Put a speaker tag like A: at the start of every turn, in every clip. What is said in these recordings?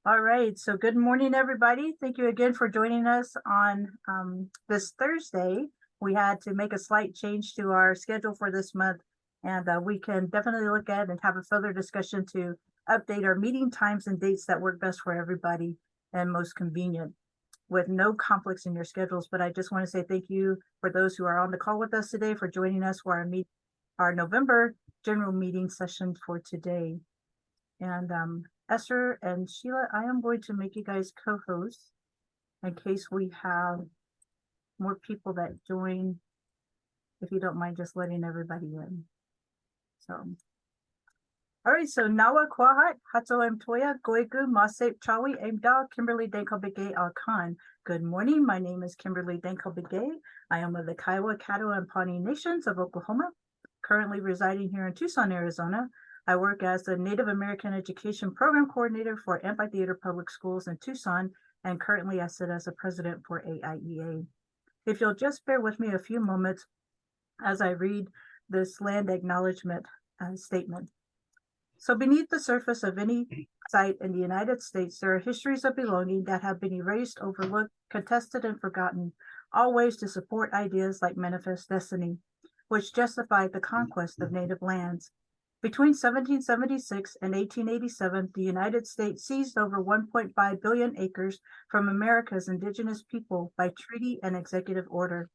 A: All right, so good morning, everybody. Thank you again for joining us on this Thursday. We had to make a slight change to our schedule for this month, and we can definitely look at and have a further discussion to update our meeting times and dates that work best for everybody and most convenient with no conflicts in your schedules. But I just want to say thank you for those who are on the call with us today for joining us for our November general meeting session for today. And Esther and Sheila, I am going to make you guys co-hosts in case we have more people that join, if you don't mind just letting everybody in. So, all right, so Nawa Kwahat, Hato Toya, Goigu, Masep Chawi, Emda, Kimberly Denko Al Khan. Good morning, my name is Kimberly Denko I am of the Kiowa, Caddo, and Pawnee Nations of Oklahoma, currently residing here in Tucson, Arizona. I work as the Native American Education Program Coordinator for Amphitheater Public Schools in Tucson, and currently I sit as the president for AIEA. If you'll just bear with me a few moments as I read this land acknowledgement statement. So beneath the surface of any site in the United States, there are histories of belonging that have been erased, overlooked, contested, and forgotten, all ways to support ideas like manifest destiny, which justified the conquest of native lands. Between 1776 and 1887, the United States seized over 1.5 billion acres from America's indigenous people by treaty and executive order.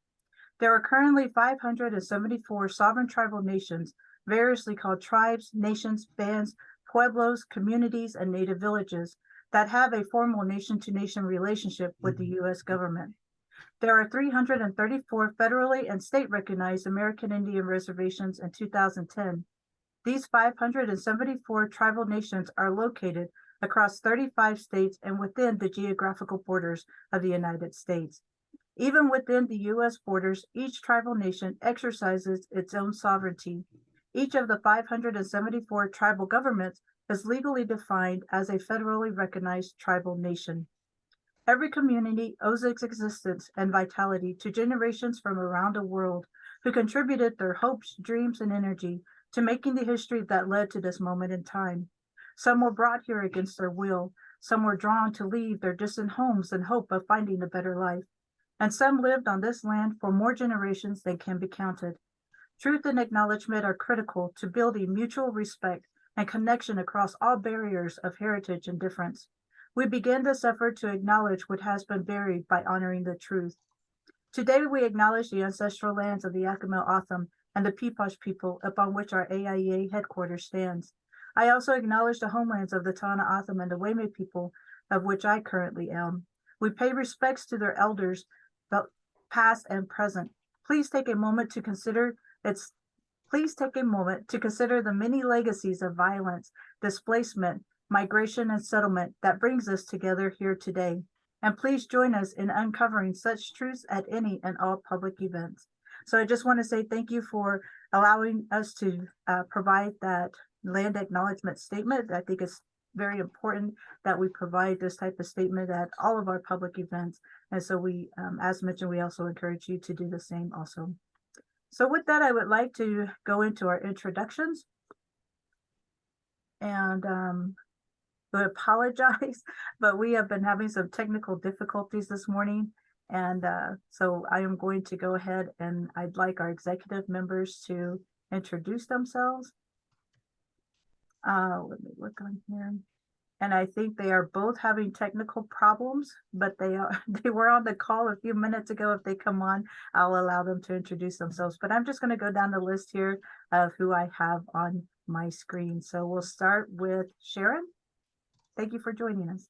A: There are currently 574 sovereign tribal nations, variously called tribes, nations, bands, pueblos, communities, and native villages, that have a formal nation-to-nation relationship with the U.S. government. There are 334 federally and state-recognized American Indian reservations in 2010. These 574 tribal nations are located across 35 states and within the geographical borders of the United States. Even within the U.S. borders, each tribal nation exercises its own sovereignty. Each of the 574 tribal governments is legally defined as a federally recognized tribal nation. Every community owes its existence and vitality to generations from around the world who contributed their hopes, dreams, and energy to making the history that led to this moment in time. Some were brought here against their will. Some were drawn to leave their distant homes in hope of finding a better life. And some lived on this land for more generations than can be counted. Truth and acknowledgement are critical to building mutual respect and connection across all barriers of heritage and difference. We begin this effort to acknowledge what has been buried by honoring the truth. Today, we acknowledge the ancestral lands of the Yakima Otham and the Peepash people upon which our AIEA headquarters stands. I also acknowledge the homelands of the Tana Otham and the Wayme people, of which I currently am. We pay respects to their elders, both past and present. Please take a moment to consider the many legacies of violence, displacement, migration, and settlement that brings us together here today. And please join us in uncovering such truths at any and all public events. So I just want to say thank you for allowing us to provide that land acknowledgement statement. I think it's very important that we provide this type of statement at all of our public events. And so we, as mentioned, we also encourage you to do the same also. So with that, I would like to go into our introductions. And I apologize, but we have been having some technical difficulties this morning. And so I am going to go ahead and I'd like our executive members to introduce themselves. Let me look on here. And I think they are both having technical problems, but they were on the call a few minutes ago. If they come on, I'll allow them to introduce themselves. But I'm just going to go down the list here of who I have on my screen. So we'll start with Sharon. Thank you for joining us.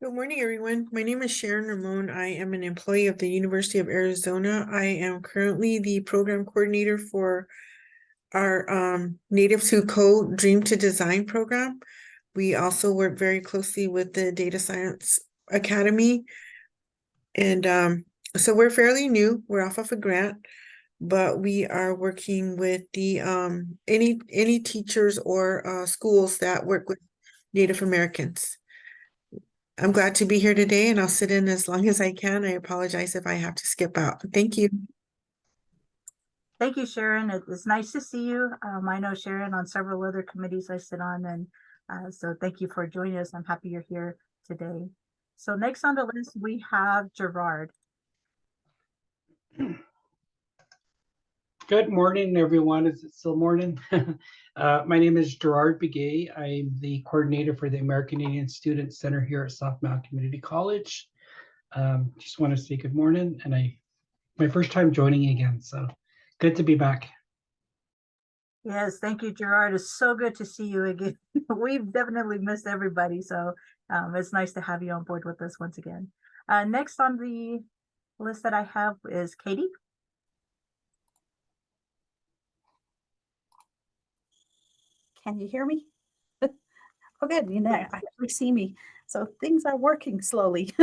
B: Good morning, everyone. My name is Sharon Ramon. I am an employee of the University of Arizona. I am currently the program coordinator for our Natives Who Code Dream to Design program. We also work very closely with the Data Science Academy. And so we're fairly new. We're off of a grant, but we are working with the any teachers or schools that work with Native Americans. I'm glad to be here today, and I'll sit in as long as I can. I apologize if I have to skip out. Thank you.
A: Thank you, Sharon. It's nice to see you. I know Sharon on several other committees I sit on, and so thank you for joining us. I'm happy you're here today. So next on the list, we have Gerard.
C: Good morning, everyone. Is it still morning? My name is Gerard Begay. I'm the coordinator for the American Indian Student Center here at South Mount Community College. Just want to say good morning, and my first time joining again, so good to be back.
A: Yes, thank you, Gerard. It's so good to see you again. We've definitely missed everybody, so it's nice to have you on board with us once again. Next on the list that I have is Katie.
D: Can you hear me? Oh, good. You know,
A: Yes.
D: actually see me. So things are working slowly.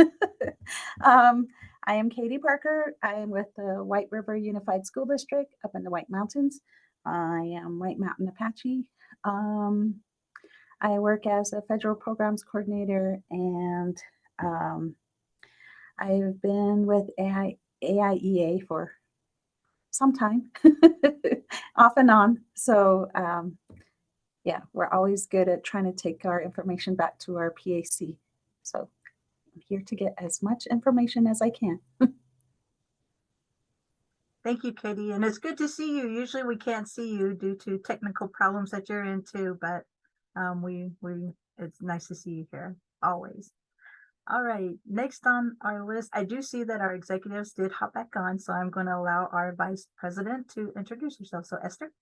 D: I am Katie Parker. I am with the White River Unified School District up in the White Mountains. I am White Mountain Apache. I work as a federal programs coordinator, and I've been with AIEA for some time, off and on. So yeah, we're always good at trying to take our information back to our PAC. So I'm here to get as much information as I can.
A: Thank you, Katie. And it's good to see you. Usually we can't see you due to technical problems that you're into, but it's nice to see you here always. All right, next on our list, I do see that our executives did hop back on, so I'm going to allow our vice president to introduce herself. So Esther.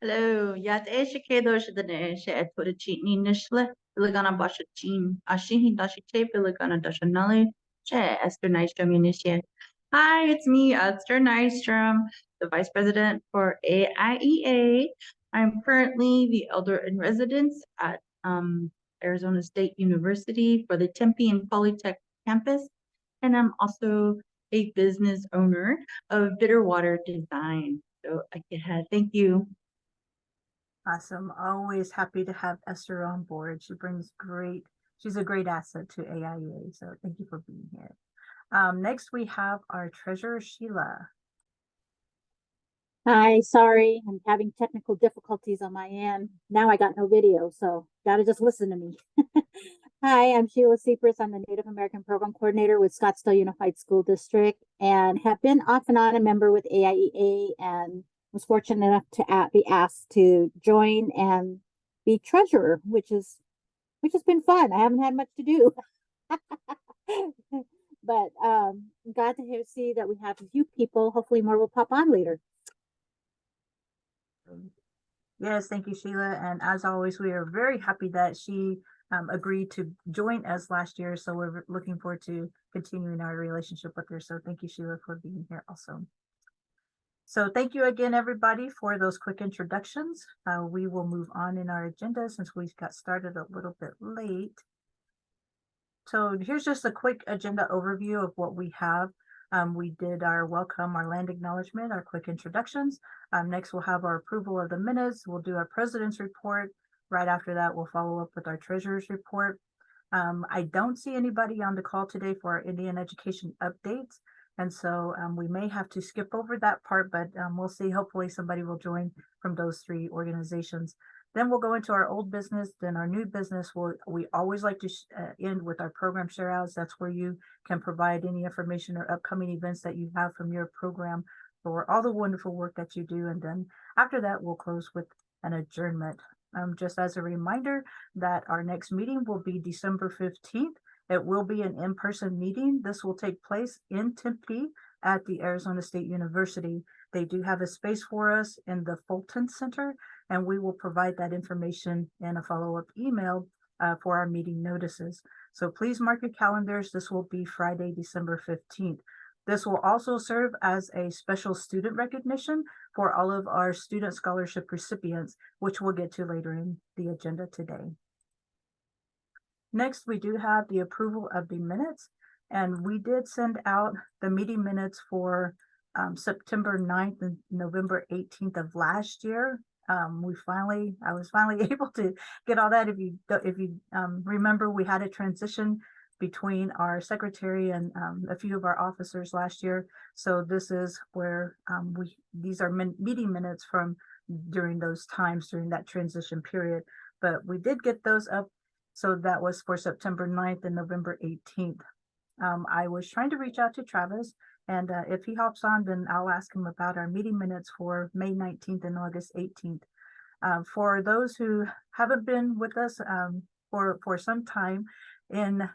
E: Hello, yat kedo shidane she etude chini nishle iligana basha chin ashihi dashi tape iligana dashanale she Esther Nystrom Unishe. Hi, it's me, Esther Nystrom, the Vice President for AIEA. I'm currently the Elder in Residence at Arizona State University for the Tempe and Polytech campus, and I'm also a business owner of Bitterwater Design. So thank you.
A: Awesome. Always happy to have Esther on board. She's a great asset to AIEA. So thank you for being here. Next we have our treasurer, Sheila.
F: Hi, sorry, I'm having technical difficulties on my end. Now I got no video, so gotta just listen to me. Hi, I'm Sheila Cypress. I'm the Native American Program Coordinator with Scottsdale Unified School District and have been off and on a member with AIEA and was fortunate enough to be asked to join and be treasurer, which has been fun. I haven't had much to do. But glad to see that we have a few people. Hopefully more will pop on later.
A: Yes, thank you, Sheila. And as always, we are very happy that she agreed to join us last year. So we're looking forward to continuing our relationship with her. So thank you, Sheila, for being here also. So thank you again, everybody, for those quick introductions. We will move on in our agenda since we got started a little bit late. So here's just a quick agenda overview of what we have. We did our welcome, our land acknowledgement, our quick introductions. Next, we'll have our approval of the minutes. We'll do our president's report. Right after that, we'll follow up with our treasurer's report. I don't see anybody on the call today for our Indian education updates. And so we may have to skip over that part, but we'll see. Hopefully somebody will join from those three organizations. Then we'll go into our old business, then our new business. We always like to end with our program share outs. That's where you can provide any information or upcoming events that you have from your program for all the wonderful work that you do. And then after that, we'll close with an adjournment. Just as a reminder that our next meeting will be December 15th. It will be an in-person meeting. This will take place in Tempe at the Arizona State University. They do have a space for us in the Fulton Center, and we will provide that information in a follow-up email for our meeting notices. So please mark your calendars. This will be Friday, December 15th. This will also serve as a special student recognition for all of our student scholarship recipients, which we'll get to later in the agenda today. Next, we do have the approval of the minutes, and we did send out the meeting minutes for September 9th and November 18th of last year. I was finally able to get all that. If you remember, we had a transition between our secretary and a few of our officers last year. So this is where these are meeting minutes from during those times during that transition period. But we did get those up. So that was for September 9th and November 18th. I was trying to reach out to Travis, and if he hops on, then I'll ask him about our meeting minutes for May 19th and August 18th. For those who haven't been with us for some time, in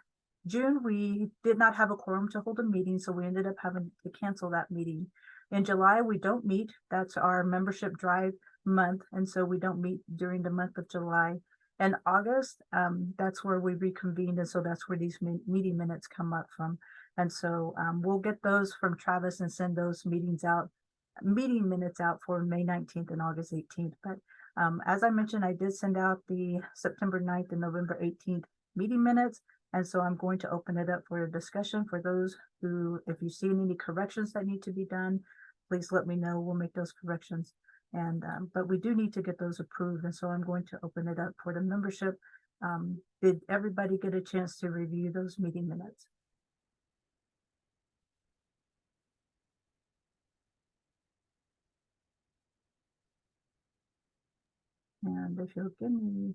A: June, we did not have a quorum to hold a meeting, so we ended up having to cancel that meeting. In July, we don't meet. That's our membership drive month, and so we don't meet during the month of July. And August, that's where we reconvened, and so that's where these meeting minutes come up from. And so we'll get those from Travis and send those meeting minutes out for May 19th and August 18th. But as I mentioned, I did send out the September 9th and November 18th meeting minutes. And so I'm going to open it up for a discussion for those who, if you see any corrections that need to be done, please let me know. We'll make those corrections. And but we do need to get those approved. And so I'm going to open it up for the membership. Did everybody get a chance to review those meeting minutes? And if you'll give me,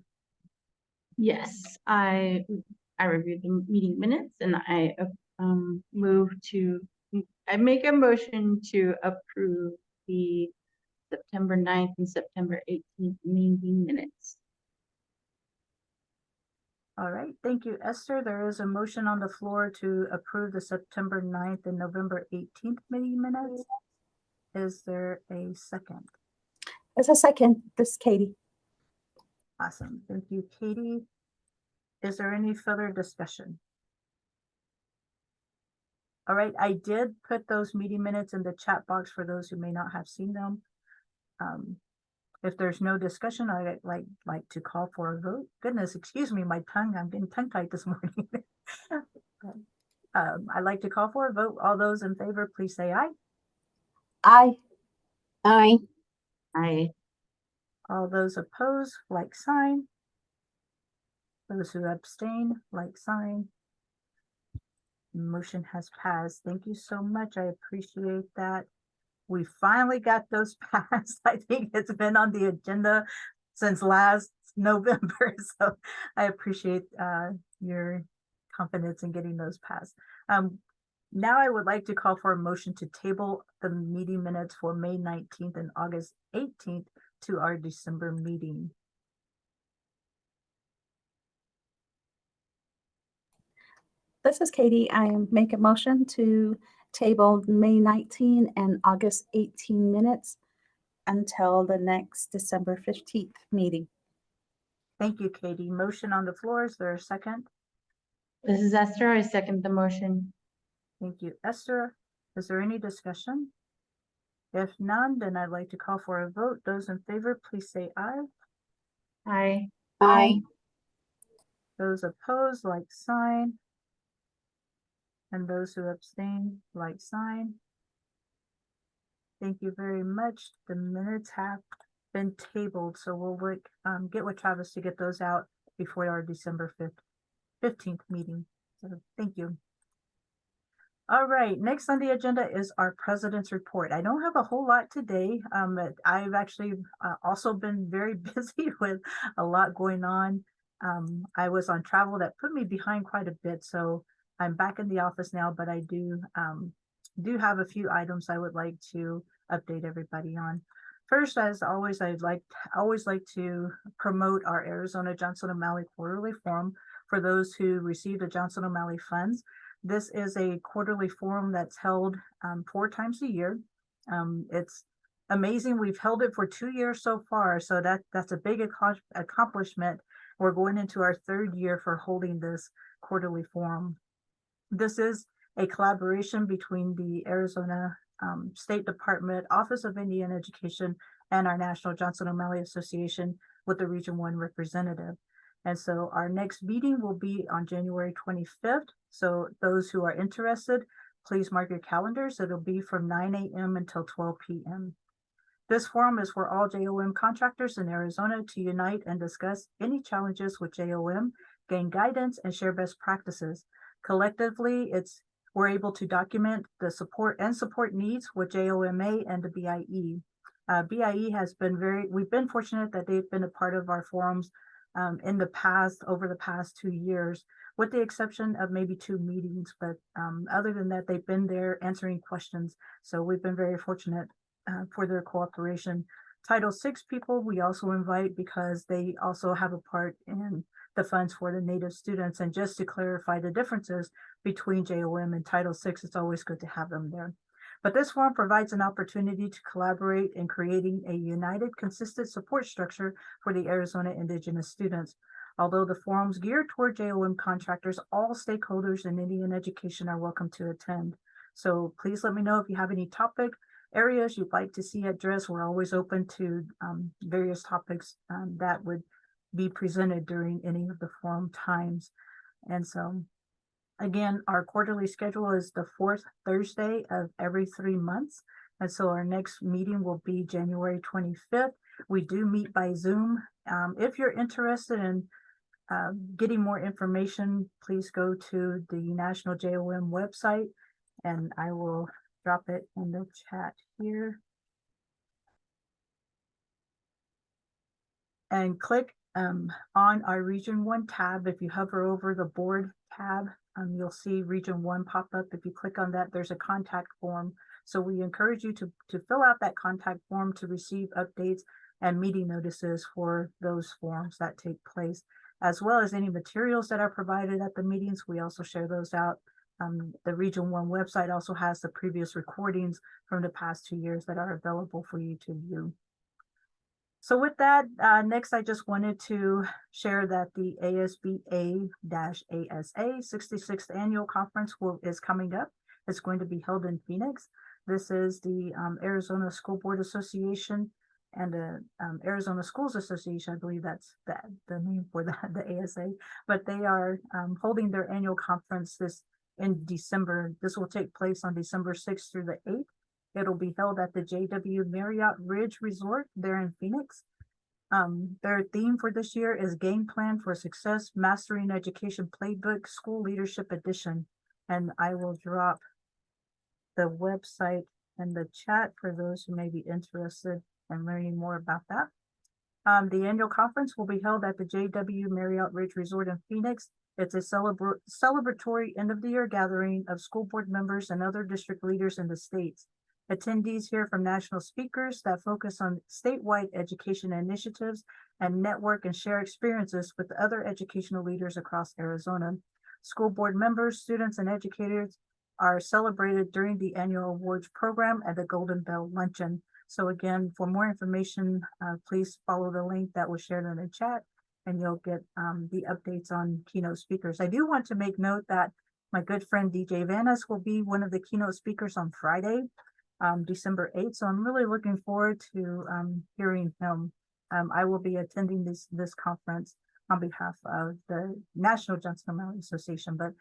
E: Yes, I reviewed the meeting minutes and I I make a motion to approve the September 9th and September 18th meeting minutes.
A: all right, thank you, Esther. There is a motion on the floor to approve the September 9th and November 18th meeting minutes. Is there a second?
D: As a second, this is Katie.
A: Awesome, thank you, Katie. Is there any further discussion? All right, I did put those meeting minutes in the chat box for those who may not have seen them. If there's no discussion, I'd like to call for a vote. Goodness, excuse me, my tongue, I'm getting tongue-tied this morning. I'd like to call for a vote. All those in favor, please say aye.
D: Aye.
F: Aye.
E: I
A: All those opposed, like sign. Those who abstain, like sign. Motion has passed. Thank you so much. I appreciate that. We finally got those passed. I think it's been on the agenda since last November. So I appreciate your confidence in getting those passed. Now I would like to call for a motion to table the meeting minutes for May 19th and August 18th to our December meeting.
D: This is Katie. I make a motion to table May 19 and August 18 minutes until the next December 15th meeting.
A: Thank you, Katie. Motion on the floor. Is there a second?
E: This is Esther. I second the motion.
A: Thank you, Esther. Is there any discussion? If none, then I'd like to call for a vote. Those in favor, please say aye.
E: Aye.
F: Aye.
A: Those opposed, like sign. And those who abstain, like sign. Thank you very much. The minutes have been tabled, so we'll work, get with Travis to get those out before our December 15th meeting. So thank you. All right, next on the agenda is our president's report. I don't have a whole lot today, but I've actually also been very busy with a lot going on. I was on travel that put me behind quite a bit, so I'm back in the office now, but I do have a few items I would like to update everybody on. First, as always, always like to promote our Arizona Johnson O'Malley Quarterly Forum for those who receive the Johnson O'Malley funds. This is a quarterly forum that's held 4 times a year. It's amazing. We've held it for 2 years so far, so that's a big accomplishment. We're going into our 3rd year for holding this quarterly forum. This is a collaboration between the Arizona State Department, Office of Indian Education, and our National Johnson O'Malley Association with the Region 1 representative. And so our next meeting will be on January 25th. So those who are interested, please mark your calendars. It'll be from 9 a.m. until 12 p.m. This forum is for all JOM contractors in Arizona to unite and discuss any challenges with JOM, gain guidance, and share best practices. Collectively, we're able to document the support needs with JOMA and the BIE. BIE has been we've been fortunate that they've been a part of our forums in the past, over the past 2 years, with the exception of maybe 2 meetings. But other than that, they've been there answering questions. So we've been very fortunate for their cooperation. Title VI people, we also invite because they also have a part in the funds for the Native students. And just to clarify the differences between JOM and Title VI, it's always good to have them there. But this forum provides an opportunity to collaborate in creating a united, consistent support structure for the Arizona Indigenous students. Although the forum's geared toward JOM contractors, all stakeholders in Indian education are welcome to attend. So please let me know if you have any topic areas you'd like to see addressed. We're always open to various topics that would be presented during any of the forum times. And so, again, our quarterly schedule is the 4th Thursday of every 3 months. And so our next meeting will be January 25th. We do meet by Zoom. If you're interested in getting more information, please go to the National JOM website, and I will drop it in the chat here. And click on our Region 1 tab. If you hover over the board tab, you'll see Region 1 pop up. If you click on that, there's a contact form. So we encourage you to fill out that contact form to receive updates and meeting notices for those forums that take place, as well as any materials that are provided at the meetings. We also share those out. The Region 1 website also has the previous recordings from the past 2 years that are available for you to view. So with that, next I just wanted to share that the ASBA-ASA 66th Annual Conference is coming up. It's going to be held in Phoenix. This is the Arizona School Board Association and the Arizona Schools Association. I believe that's the name for the ASA, but they are holding their annual conference in December. This will take place on December 6th through the 8th. It'll be held at the JW Marriott Ridge Resort there in Phoenix. Their theme for this year is Game Plan for Success, Mastering Education Playbook, School Leadership Edition. And I will drop the website in the chat for those who may be interested in learning more about that. The annual conference will be held at the JW Marriott Ridge Resort in Phoenix. It's a celebratory end-of-the-year gathering of school board members and other district leaders in the states. Attendees hear from national speakers that focus on statewide education initiatives and network and share experiences with other educational leaders across Arizona. School board members, students, and educators are celebrated during the annual awards program at the Golden Bell Luncheon. So again, for more information, please follow the link that was shared in the chat, and you'll get the updates on keynote speakers. I do want to make note that my good friend DJ Vanas will be one of the keynote speakers on Friday, December 8th. So I'm really looking forward to hearing him. I will be attending this conference on behalf of the National Johnson Valley Association, but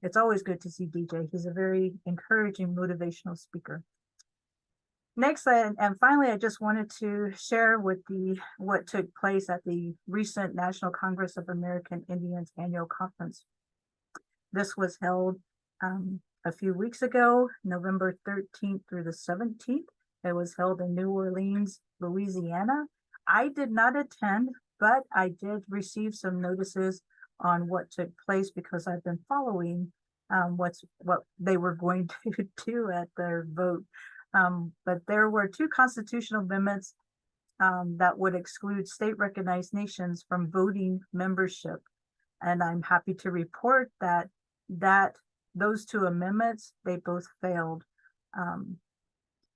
A: it's always good to see DJ. He's a very encouraging, motivational speaker. Next, and finally, I just wanted to share what took place at the recent National Congress of American Indians annual conference. This was held a few weeks ago, November 13th through the 17th. It was held in New Orleans, Louisiana. I did not attend, but I did receive some notices on what took place because I've been following what they were going to do at their vote. But there were 2 constitutional amendments that would exclude state-recognized nations from voting membership. And I'm happy to report that those 2 amendments, they both failed.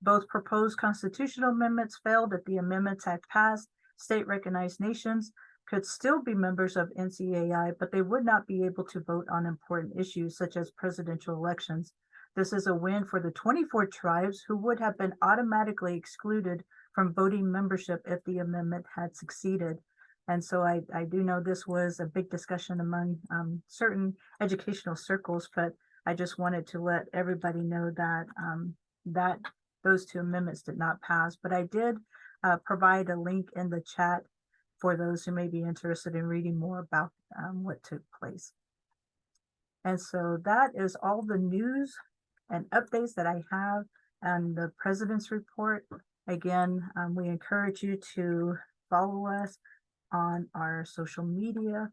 A: Both proposed constitutional amendments failed. If the amendments had passed, state-recognized nations could still be members of NCAI, but they would not be able to vote on important issues such as presidential elections. This is a win for the 24 tribes who would have been automatically excluded from voting membership if the amendment had succeeded. And so I do know this was a big discussion among certain educational circles, but I just wanted to let everybody know that that those 2 amendments did not pass. But I did provide a link in the chat for those who may be interested in reading more about what took place. And so that is all the news and updates that I have and the president's report. Again, we encourage you to follow us on our social media.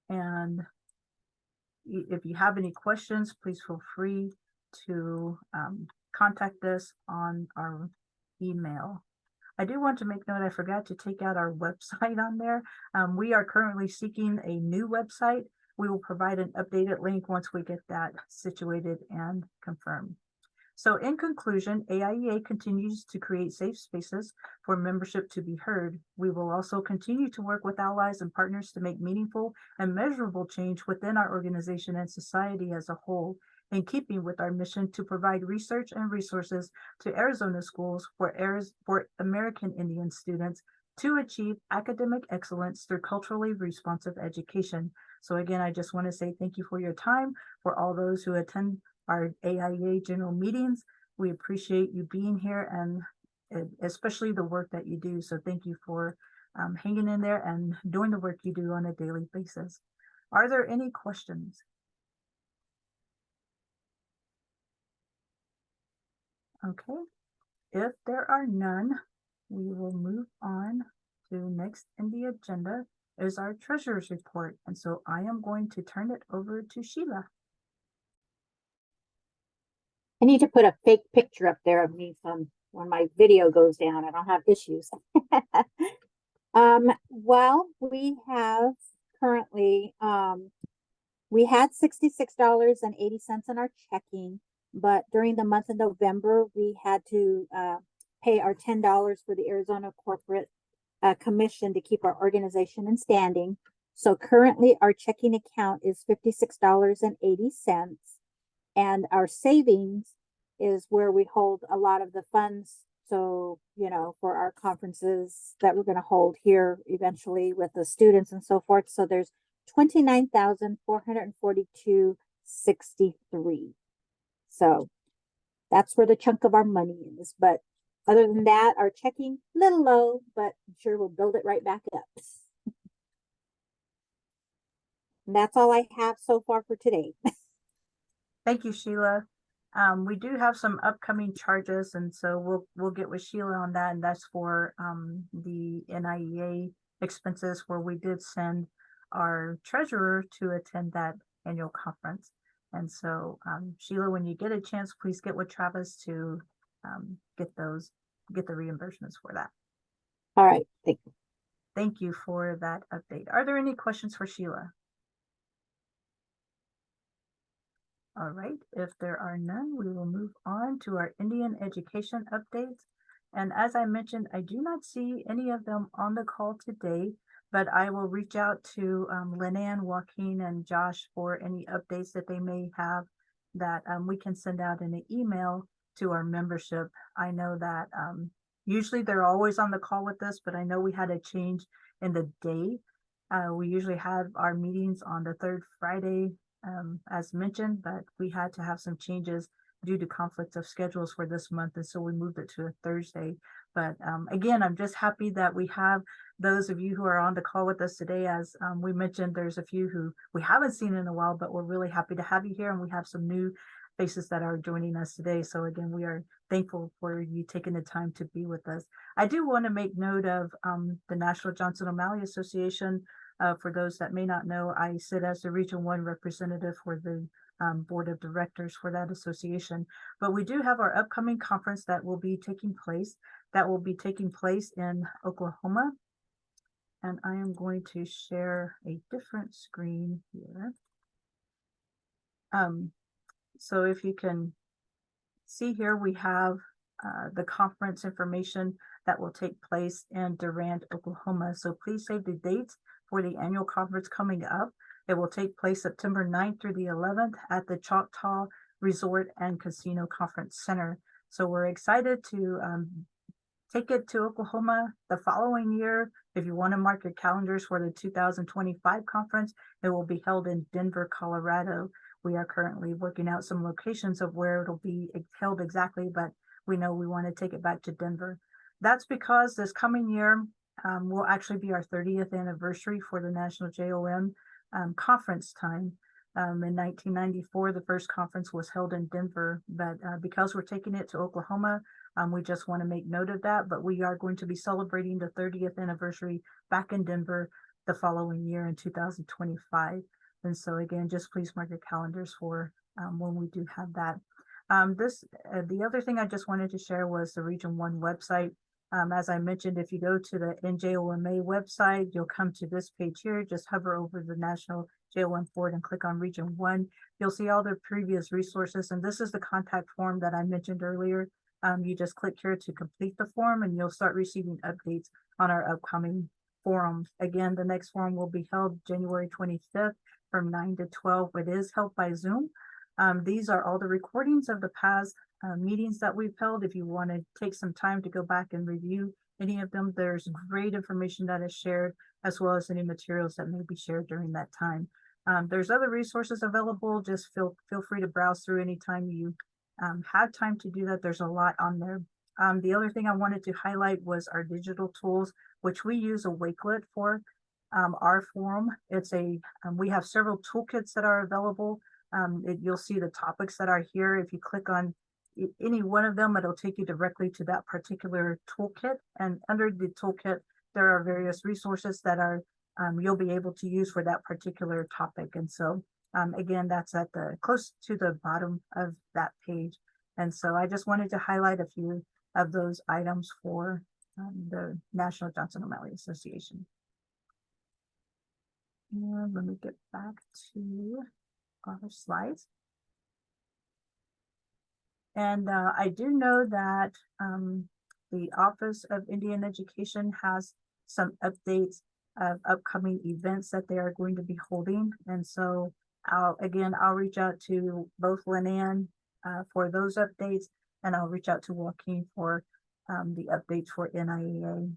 A: And if you have any questions, please feel free to contact us on our email. I do want to make note, I forgot to take out our website on there. We are currently seeking a new website. We will provide an updated link once we get that situated and confirmed. So in conclusion, AIEA continues to create safe spaces for membership to be heard. We will also continue to work with allies and partners to make meaningful and measurable change within our organization and society as a whole, in keeping with our mission to provide research and resources to Arizona schools for American Indian students to achieve academic excellence through culturally responsive education. So again, I just want to say thank you for your time. For all those who attend our AIEA general meetings, we appreciate you being here and especially the work that you do. So thank you for hanging in there and doing the work you do on a daily basis. Are there any questions? Okay, if there are none, we will move on to next in the agenda is our treasurer's report. And so I am going to turn it over to Sheila.
F: I need to put a fake picture up there of me from when my video goes down. I don't have issues. Well, we have currently, we had $66.80 in our checking, but during the month of November, we had to pay our $10 for the Arizona Corporate Commission to keep our organization in standing. So currently our checking account is $56.80. And our savings is where we hold a lot of the funds. So, you know, for our conferences that we're going to hold here eventually with the students and so forth. So there's $29,442.63. So that's where the chunk of our money is. But other than that, our checking a little low, but I'm sure we'll build it right back up. And that's all I have so far for today.
A: Thank you, Sheila. We do have some upcoming charges, and so we'll get with Sheila on that, and that's for the NIEA expenses where we did send our treasurer to attend that annual conference. And so Sheila, when you get a chance, please get with Travis to get the reimbursements for that.
F: All right, thank you.
A: Thank you for that update. Are there any questions for Sheila? All right, if there are none, we will move on to our Indian education updates. And as I mentioned, I do not see any of them on the call today, but I will reach out to Linan, Joaquin, and Josh for any updates that they may have that we can send out in an email to our membership. I know that usually they're always on the call with us, but I know we had a change in the day. We usually have our meetings on the third Friday, as mentioned, but we had to have some changes due to conflicts of schedules for this month, and so we moved it to a Thursday. But again, I'm just happy that we have those of you who are on the call with us today. As we mentioned, there's a few who we haven't seen in a while, but we're really happy to have you here, and we have some new faces that are joining us today. So again, we are thankful for you taking the time to be with us. I do want to make note of the National Johnson O'Malley Association. For those that may not know, I sit as the Region 1 representative for the board of directors for that association. But we do have our upcoming conference that will be taking place. That will be taking place in Oklahoma. And I am going to share a different screen here. So if you can see here, we have the conference information that will take place in Durant, Oklahoma. So please save the dates for the annual conference coming up. It will take place September 9th through the 11th at the Choctaw Resort and Casino Conference Center. So we're excited to take it to Oklahoma the following year. If you want to mark your calendars for the 2025 conference, it will be held in Denver, Colorado. We are currently working out some locations of where it'll be held exactly, but we know we want to take it back to Denver. That's because this coming year will actually be our 30th anniversary for the National JOM conference time. In 1994, the first conference was held in Denver, but because we're taking it to Oklahoma, we just want to make note of that. But we are going to be celebrating the 30th anniversary back in Denver the following year in 2025. And so again, just please mark your calendars for when we do have that. The other thing I just wanted to share was the Region 1 website. As I mentioned, if you go to the NJOMA website, you'll come to this page here. Just hover over the National JOM Board and click on Region 1. You'll see all the previous resources, and this is the contact form that I mentioned earlier. You just click here to complete the form, and you'll start receiving updates on our upcoming forums. Again, the next forum will be held January 25th from 9 to 12. It is held by Zoom. These are all the recordings of the past meetings that we've held. If you want to take some time to go back and review any of them, there's great information that is shared, as well as any materials that may be shared during that time. There's other resources available. Just feel free to browse through anytime you have time to do that. There's a lot on there. The other thing I wanted to highlight was our digital tools, which we use a Wakelet for our forum. It's we have several toolkits that are available. You'll see the topics that are here. If you click on any one of them, it'll take you directly to that particular toolkit. And under the toolkit, there are various resources that are you'll be able to use for that particular topic. And so again, that's at the close to the bottom of that page. And so I just wanted to highlight a few of those items for the National Johnson O'Malley Association. And let me get back to our slides. And I do know that the Office of Indian Education has some updates of upcoming events that they are going to be holding. And so I'll reach out to both Lynn for those updates, and I'll reach out to Joaquin for the updates for NIEA.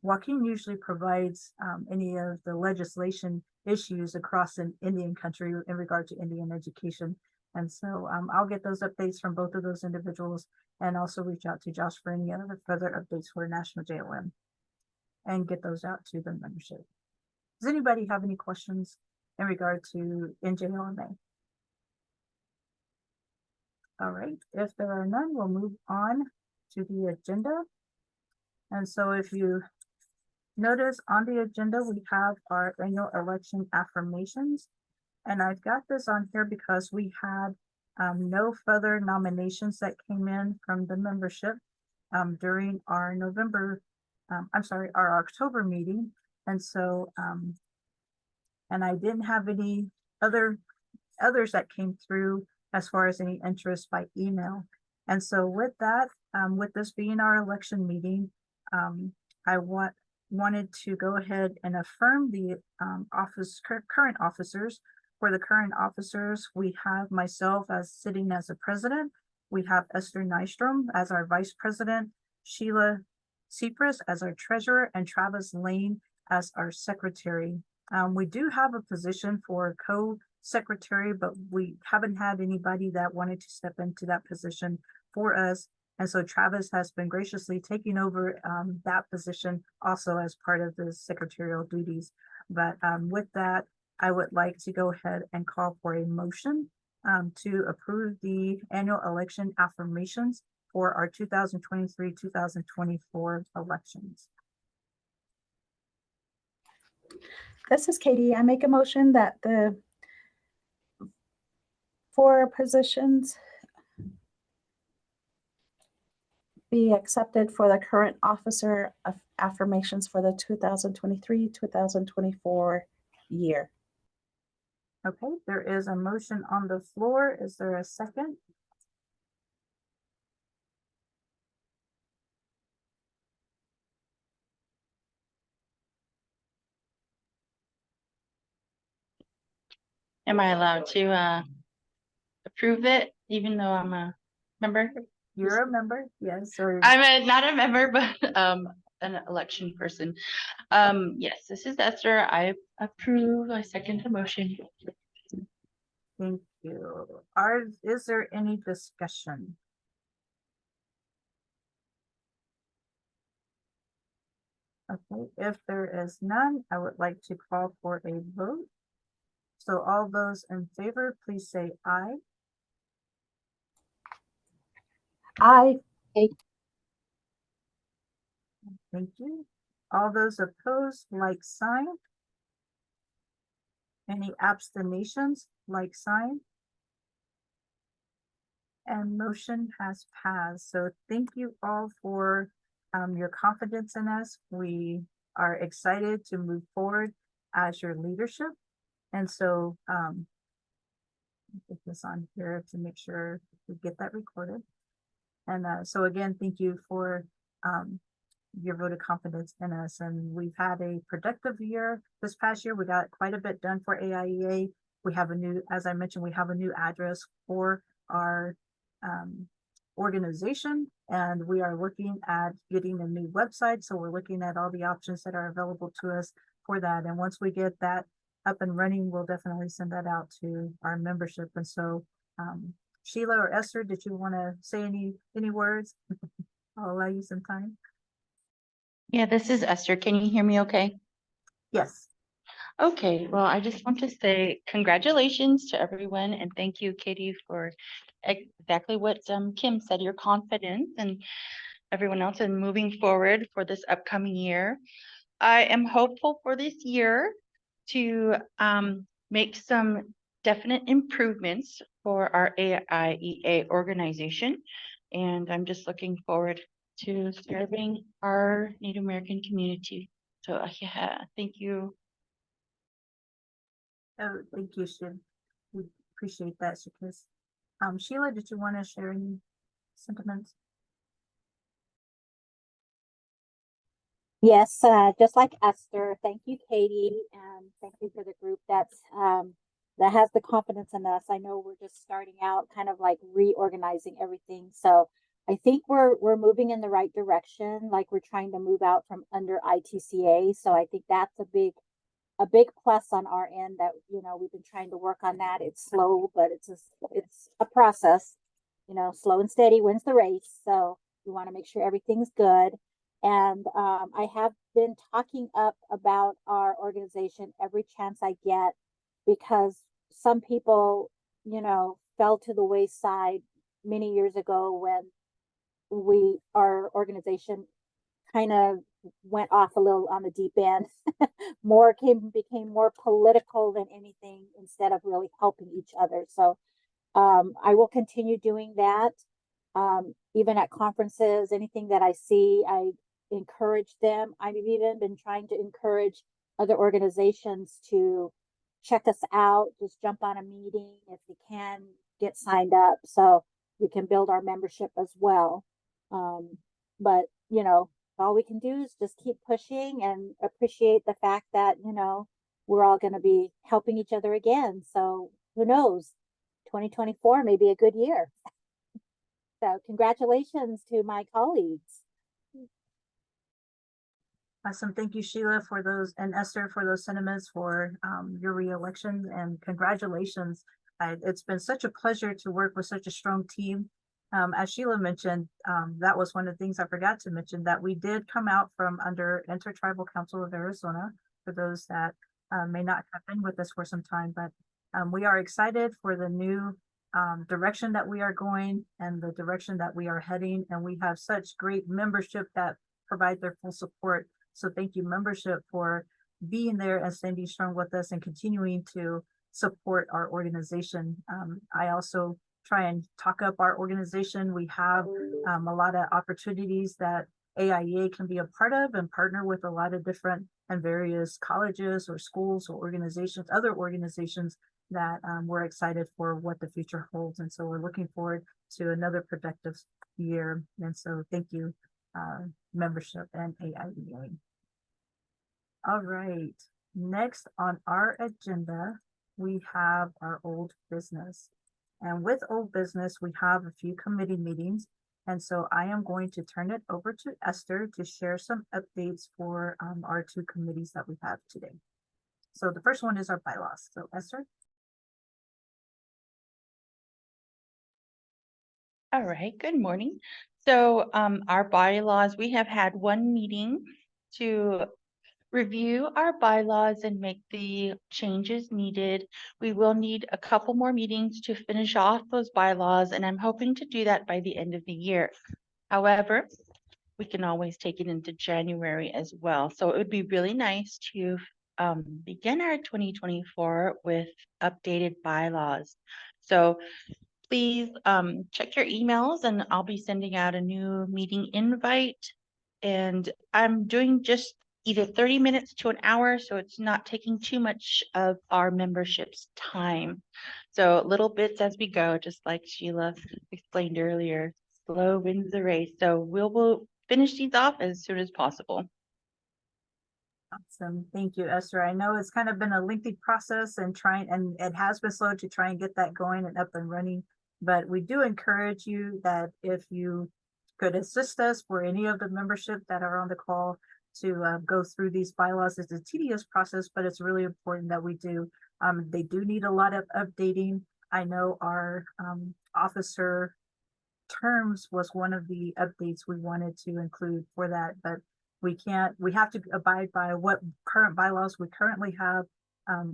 A: Joaquin usually provides any of the legislation issues across an Indian country in regard to Indian education. And so I'll get those updates from both of those individuals, and also reach out to Josh for any other further updates for National JOM and get those out to the membership. Does anybody have any questions in regard to NJOMA? All right, if there are none, we'll move on to the agenda. And so if you notice on the agenda, we have our annual election affirmations. And I've got this on here because we had no further nominations that came in from the membership during our our October meeting. And so, and I didn't have any others that came through as far as any interest by email. And so with that, with this being our election meeting, I wanted to go ahead and affirm the current officers. For the current officers, we have myself as sitting as a president. We have Esther Nystrom as our vice president, Sheila Cypress as our treasurer, and Travis Lane as our secretary. We do have a position for co-secretary, but we haven't had anybody that wanted to step into that position for us. And so Travis has been graciously taking over that position also as part of the secretarial duties. But with that, I would like to go ahead and call for a motion to approve the annual election affirmations for our 2023-2024 elections.
D: This is Katie. I make a motion that the 4 positions be accepted for the current officer of affirmations for the 2023-2024 year.
A: Okay, there is a motion on the floor. Is there a second?
E: Am I allowed to approve it, even though I'm a member?
A: You're a member, yes, or
E: Not a member, but an election person. Yes, this is Esther. I approve. I second the motion.
A: thank you. Is there any discussion? Okay, if there is none, I would like to call for a vote So all those in favor, please say aye.
D: I,
A: Thank you. All those opposed, like sign. Any abstentions, like sign. And motion has passed. So thank you all for your confidence in us. We are excited to move forward as your leadership. And so put this on here to make sure we get that recorded. And so again, thank you for your vote of confidence in us. And we've had a productive year this past year. We got quite a bit done for AIEA. We have a new, as I mentioned, we have a new address for our organization, and we are looking at getting a new website. So we're looking at all the options that are available to us for that. And once we get that up and running, we'll definitely send that out to our membership. And so Sheila or Esther, did you want to say any words? I'll allow you some time.
E: Yeah, this is Esther. Can you hear me okay?
A: Yes.
E: Okay, well, I just want to say congratulations to everyone and thank you, Katie, for exactly what Kim said, your confidence and everyone else in moving forward for this upcoming year. I am hopeful for this year to make some definite improvements for our AIEA organization. And I'm just looking forward to serving our Native American community. So yeah, thank you.
A: Oh, thank you, Shiv. We appreciate that, Shakis. Sheila, did you want to share any sentiments?
F: Yes, just like Esther, thank you, Katie, and thank you for the group that's that has the confidence in us. I know we're just starting out, kind of like reorganizing everything. So I think we're moving in the right direction. Like we're trying to move out from under ITCA. So I think that's a big plus on our end that we've been trying to work on that. It's slow, but it's a process. Slow and steady wins the race. So we want to make sure everything's good. And I have been talking up about our organization every chance I get because some people, fell to the wayside many years ago when our organization kind of went off a little on the deep end. Became more political than anything instead of really helping each other. So I will continue doing that. Even at conferences, anything that I see, I encourage them. I've even been trying to encourage other organizations to check us out, just jump on a meeting if you can, get signed up so we can build our membership as well. But all we can do is just keep pushing and appreciate the fact that we're all going to be helping each other again. So who knows, 2024 may be a good year. So congratulations to my colleagues.
A: Awesome. Thank you, Sheila, for those, and Esther for those sentiments for your reelection, and congratulations. It's been such a pleasure to work with such a strong team. As Sheila mentioned, that was one of the things I forgot to mention, that we did come out from under Intertribal Council of Arizona, for those that may not have been with us for some time, but we are excited for the new direction that we are going and the direction that we are heading. And we have such great membership that provide their full support. So thank you, membership, for being there and standing strong with us and continuing to support our organization. I also try and talk up our organization. We have a lot of opportunities that AIEA can be a part of and partner with a lot of different and various colleges or schools or organizations, other organizations that we're excited for what the future holds. And so we're looking forward to another productive year. And so thank you, membership and AIEA. All right, next on our agenda, we have our old business. And with old business, we have a few committee meetings. And so I am going to turn it over to Esther to share some updates for our two committees that we have today. So the first one is our bylaws. So Esther.
E: All right, good morning. So our bylaws, we have had one meeting to
G: review our bylaws and make the changes needed. We will need a couple more meetings to finish off those bylaws, and I'm hoping to do that by the end of the year. However, we can always take it into January as well. So it would be really nice to begin our 2024 with updated bylaws. So please check your emails, and I'll be sending out a new meeting invite. And I'm doing just either 30 minutes to an hour, so it's not taking too much of our membership's time. So little bits as we go, just like Sheila explained earlier. Slow wins the race. So we'll finish these off as soon as possible.
A: Awesome. Thank you, Esther. I know it's kind of been a lengthy process and it has been slow to try and get that going and up and running. But we do encourage you that if you could assist us for any of the membership that are on the call to go through these bylaws. It's a tedious process, but it's really important that we do. They do need a lot of updating. I know our officer terms was one of the updates we wanted to include for that, but we have to abide by what current bylaws we currently have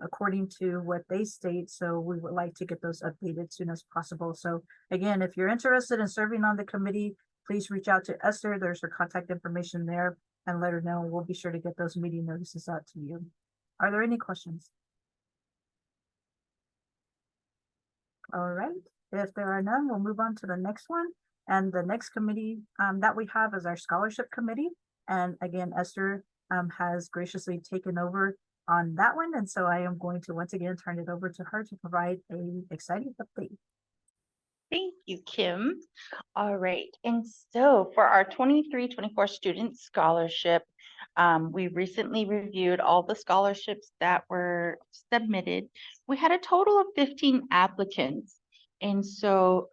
A: according to what they state. So we would like to get those updated as soon as possible. So again, if you're interested in serving on the committee, please reach out to Esther. There's her contact information there, and let her know. We'll be sure to get those meeting notices out to you. Are there any questions? All right. If there are none, we'll move on to the next one. And the next committee that we have is our scholarship committee. And again, Esther has graciously taken over on that one. And so I am going to once again turn it over to her to provide an exciting update.
G: Thank you, Kim. All right. And so for our 23-24 student scholarship, we recently reviewed all the scholarships that were submitted. We had a total of 15 applicants. And so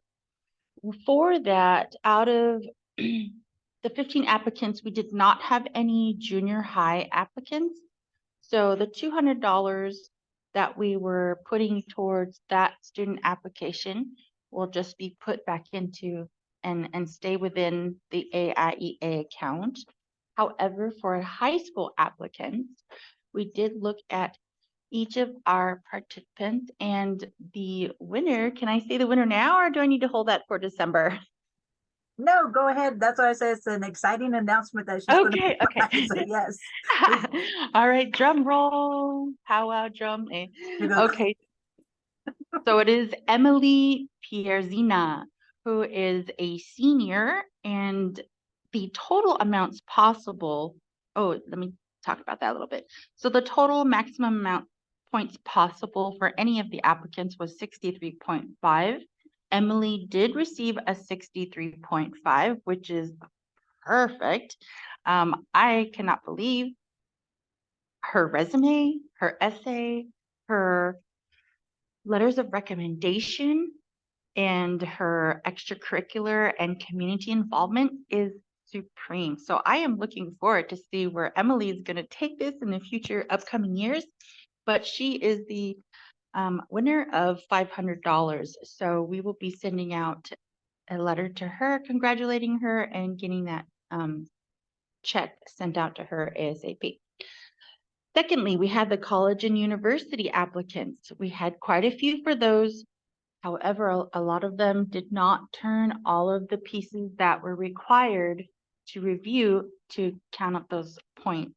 G: for that, out of the 15 applicants, we did not have any junior high applicants. So the $200 that we were putting towards that student application will just be put back into and stay within the AIEA account. However, for high school applicants, we did look at each of our participants, and the winner, can I say the winner now, or do I need to hold that for December?
A: No, go ahead. That's why I say it's an exciting announcement that she's
G: Okay,
A: going to
G: okay.
A: so yes.
G: All right, drum roll, powwow drum. Okay, so it is Emily Pierzina, who is a senior, and the total amounts possible. Oh, let me talk about that a little bit. So the total maximum amount points possible for any of the applicants was 63.5. Emily did receive a 63.5, which is perfect. I cannot believe her resume, her essay, her letters of recommendation, and her extracurricular and community involvement is supreme. So I am looking forward to see where Emily is going to take this in the future upcoming years. But she is the winner of $500. So we will be sending out a letter to her, congratulating her, and getting that check sent out to her ASAP. Secondly, we had the college and university applicants. We had quite a few for those. However, a lot of them did not turn all of the pieces that were required to review to count up those points.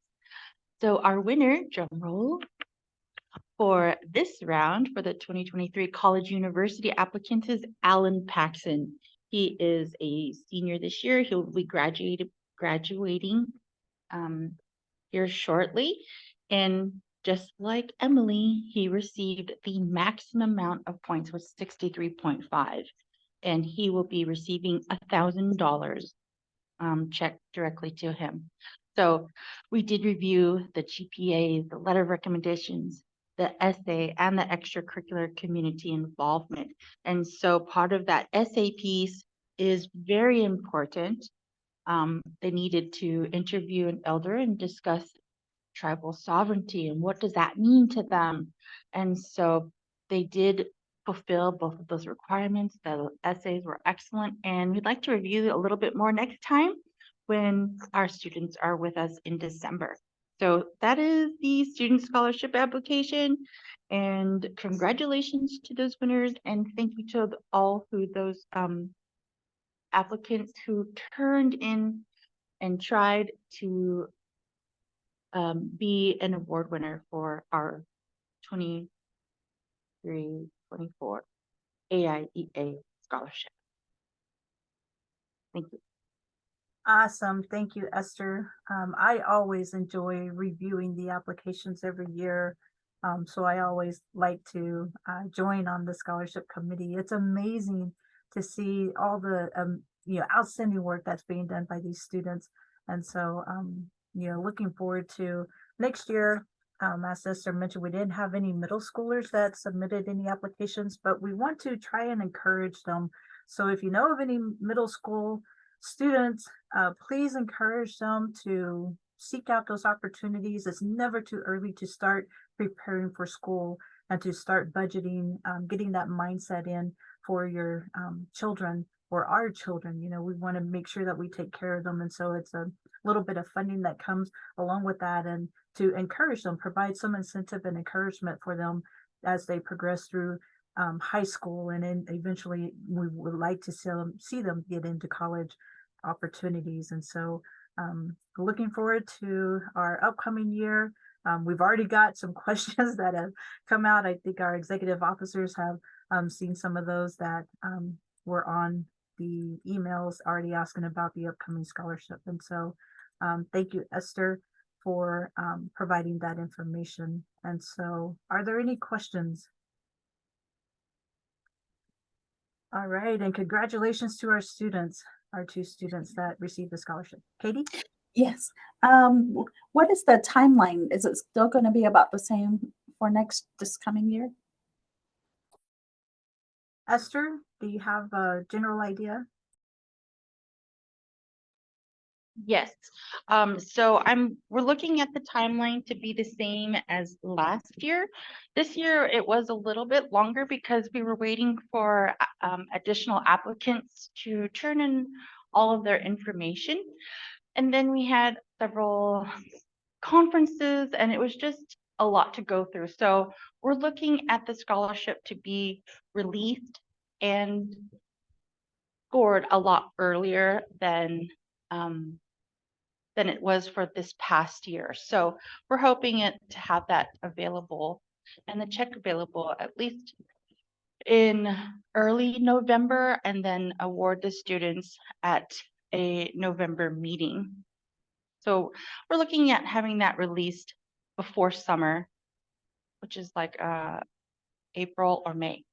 G: So our winner, drum roll, for this round for the 2023 college university applicants is Alan Paxson. He is a senior this year. He'll be graduating here shortly. And just like Emily, he received the maximum amount of points was 63.5, and he will be receiving $1,000 checked directly to him. So we did review the GPA, the letter of recommendations, the essay, and the extracurricular community involvement. And so part of that essay piece is very important. They needed to interview an elder and discuss tribal sovereignty and what does that mean to them. And so they did fulfill both of those requirements. The essays were excellent, and we'd like to review a little bit more next time when our students are with us in December. So that is the student scholarship application. And congratulations to those winners. And thank you to all who those applicants who turned in and tried to be an award winner for our 23-24 AIEA scholarship. Thank you.
A: Awesome. Thank you, Esther. I always enjoy reviewing the applications every year. So I always like to join on the scholarship committee. It's amazing to see all the outstanding work that's being done by these students. And so looking forward to next year. As Esther mentioned, we didn't have any middle schoolers that submitted any applications, but we want to try and encourage them. So if you know of any middle school students, please encourage them to seek out those opportunities. It's never too early to start preparing for school and to start budgeting, getting that mindset in for your children or our children. We want to make sure that we take care of them. And so it's a little bit of funding that comes along with that, and to encourage them, provide some incentive and encouragement for them as they progress through high school, and then eventually we would like to see them get into college opportunities. And so looking forward to our upcoming year. We've already got some questions that have come out. I think our executive officers have seen some of those that were on the emails already asking about the upcoming scholarship. And so thank you, Esther, for providing that information. And so are there any questions? All right, and congratulations to our students, our two students that received the scholarship. Katie?
D: Yes. What is the timeline? Is it still going to be about the same for this coming year?
A: Esther, do you have a general idea?
G: Yes. So we're looking at the timeline to be the same as last year. This year it was a little bit longer because we were waiting for additional applicants to turn in all of their information. And then we had several conferences, and it was just a lot to go through. So we're looking at the scholarship to be released and scored a lot earlier than it was for this past year. So we're hoping to have that available and the check available at least in early November, and then award the students at a November meeting. So we're looking at having that released before summer, which is like April or May.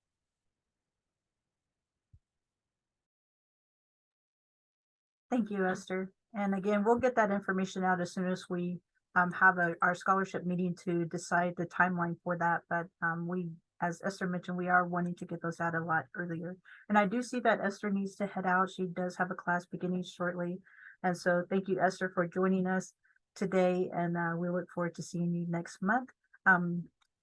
A: Thank you, Esther. And again, we'll get that information out as soon as we have our scholarship meeting to decide the timeline for that. But as Esther mentioned, we are wanting to get those out a lot earlier. And I do see that Esther needs to head out. She does have a class beginning shortly. And so thank you, Esther, for joining us today. And we look forward to seeing you next month.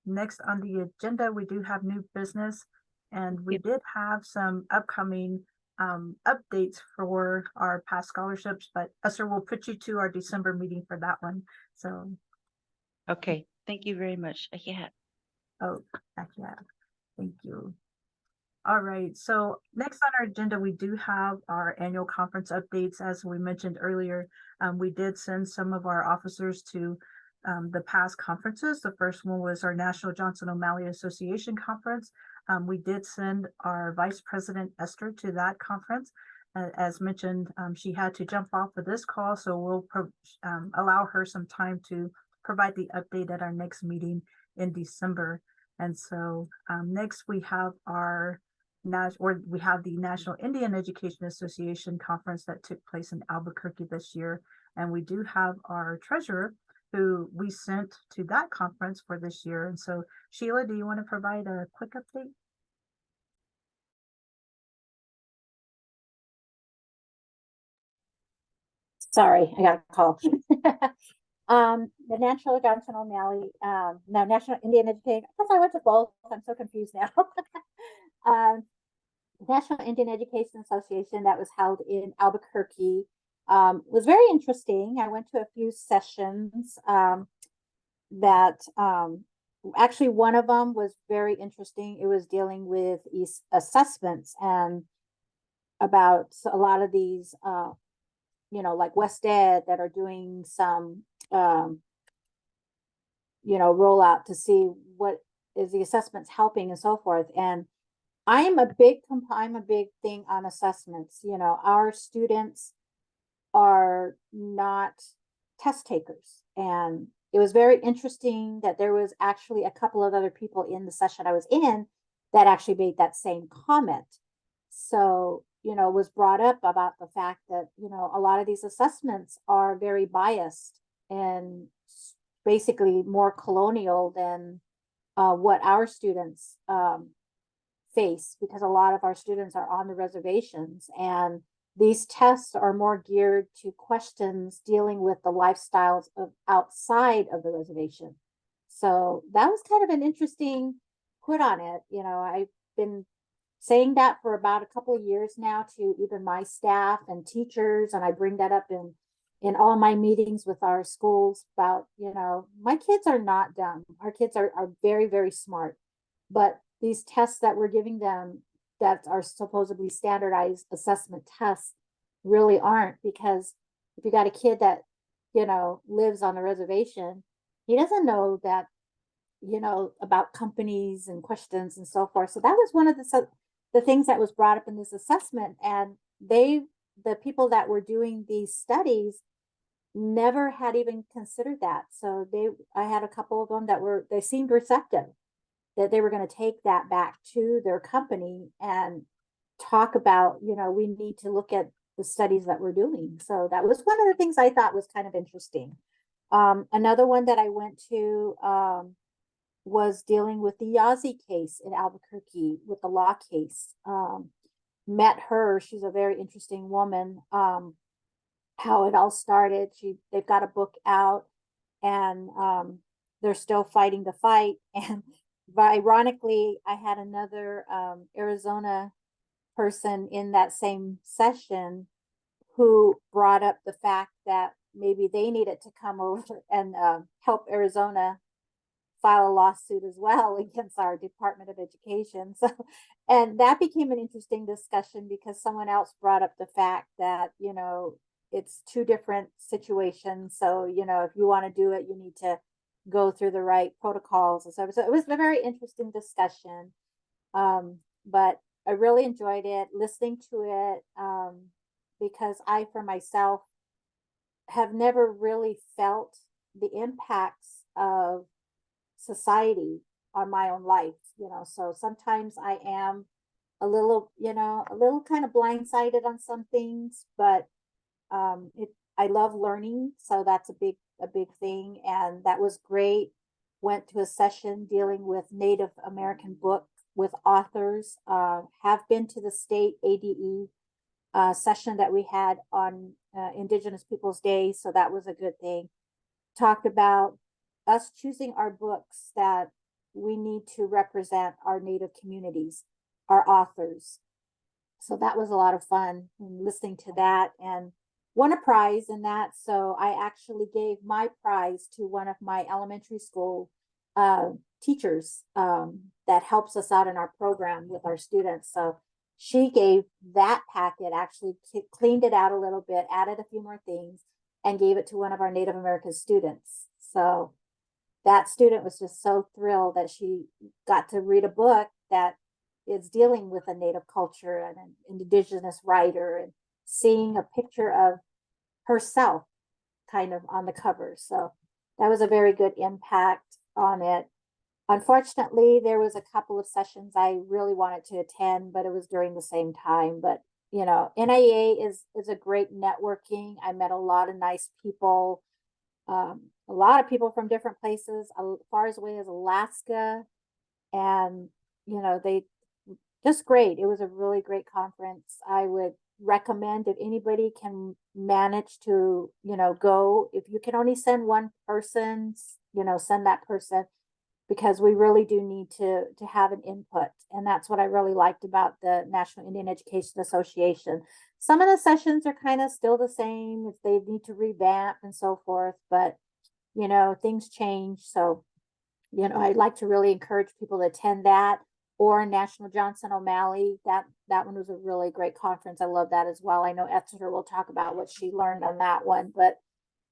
A: Next on the agenda, we do have new business. And we did have some upcoming updates for our past scholarships, but Esther will put you to our December meeting for that one. So
G: okay, thank you very much. Yeah.
A: Oh, yeah, thank you. All right, so next on our agenda, we do have our annual conference updates. As we mentioned earlier, we did send some of our officers to the past conferences. The first one was our National Johnson O'Malley Association Conference. We did send our Vice President Esther to that conference. As mentioned, she had to jump off of this call, so we'll allow her some time to provide the update at our next meeting in December. And so next we have the National Indian Education Association Conference that took place in Albuquerque this year. And we do have our treasurer who we sent to that conference for this year. And so Sheila, do you want to provide a quick update?
F: Sorry, I got a call. The National Johnson O'Malley, no, National Indian Education. I guess I went to both. I'm so confused now. National Indian Education Association that was held in Albuquerque was very interesting. I went to a few sessions. that actually one of them was very interesting. It was dealing with assessments and about a lot of these like West Ed that are doing some rollout to see what is the assessments helping and so forth. And I'm a big thing on assessments. Our students are not test takers. And it was very interesting that there was actually a couple of other people in the session I was in that actually made that same comment. So, it was brought up about the fact that, a lot of these assessments are very biased and basically more colonial than what our students face, because a lot of our students are on the reservations, and these tests are more geared to questions dealing with the lifestyles of outside of the reservation. So that was kind of an interesting put on it. I've been saying that for about a couple of years now to even my staff and teachers, and I bring that up in all my meetings with our schools about, my kids are not dumb. Our kids are very, very smart, but these tests that we're giving them that are supposedly standardized assessment tests really aren't, because if you got a kid that, lives on a reservation, he doesn't know that, about companies and questions and so forth. So that was one of the things that was brought up in this assessment. And the people that were doing these studies never had even considered that. So I had a couple of them they seemed receptive, that they were going to take that back to their company and talk about, we need to look at the studies that we're doing. So that was one of the things I thought was kind of interesting. Another one that I went to was dealing with the Yazzie case in Albuquerque, with the law case. Met her, she's a very interesting woman. How it all started, they've got a book out, and they're still fighting the fight. And ironically, I had another Arizona person in that same session who brought up the fact that maybe they needed to come over and help Arizona file a lawsuit as well against our Department of Education. So, and that became an interesting discussion because someone else brought up the fact that, it's two different situations. So, if you want to do it, you need to go through the right protocols and stuff. So it was a very interesting discussion. But I really enjoyed it, listening to it, because I, for myself, have never really felt the impacts of society on my own life. So sometimes I am a little kind of blindsided on some things, but I love learning, so that's a big thing. And that was great. Went to a session dealing with Native American books with authors. Have been to the state ADE session that we had on Indigenous Peoples Day, so that was a good thing. Talked about us choosing our books that we need to represent our Native communities, our authors. So that was a lot of fun listening to that, and won a prize in that. So I actually gave my prize to one of my elementary school teachers that helps us out in our program with our students. So she gave that packet, actually cleaned it out a little bit, added a few more things, and gave it to one of our Native American students. So that student was just so thrilled that she got to read a book that is dealing with a Native culture and an Indigenous writer, and seeing a picture of herself kind of on the cover. So that was a very good impact on it. Unfortunately, there was a couple of sessions I really wanted to attend, but it was during the same time. But NIA is a great networking. I met a lot of nice people, a lot of people from different places, as far as away as Alaska, and they just great. It was a really great conference. I would recommend, if anybody can manage to go, if you can only send one person, send that person, because we really do need to have an input. And that's what I really liked about the National Indian Education Association. Some of the sessions are kind of still the same, if they need to revamp and so forth, but you know, things change. So, you know, I'd like to really encourage people to attend that, or National Johnson O'Malley. That one was a really great conference. I love that as well. I know Esther will talk about what she learned on that one, but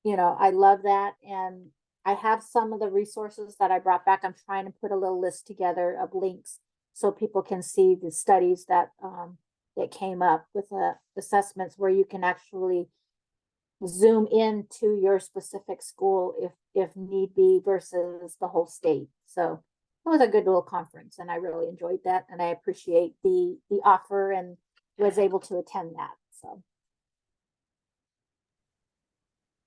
F: you know, I love that. And I have some of the resources that I brought back. I'm trying to put a little list together of links so people can see the studies that that came up with the assessments, where you can actually zoom into your specific school if need be, versus the whole state. So it was a good little conference, and I really enjoyed that, and I appreciate the offer and was able to attend that. So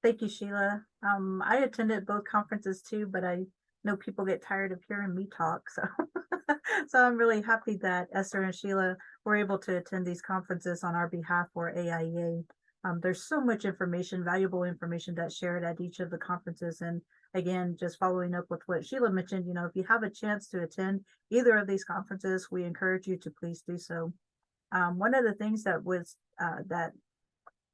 A: Thank you, Sheila. I attended both conferences too, but I know people get tired of hearing me talk. So, so I'm really happy that Esther and Sheila were able to attend these conferences on our behalf for AIEA. There's so much information, valuable information that's shared at each of the conferences. And again, just following up with what Sheila mentioned, you know, if you have a chance to attend either of these conferences, we encourage you to please do so. One of the things that was that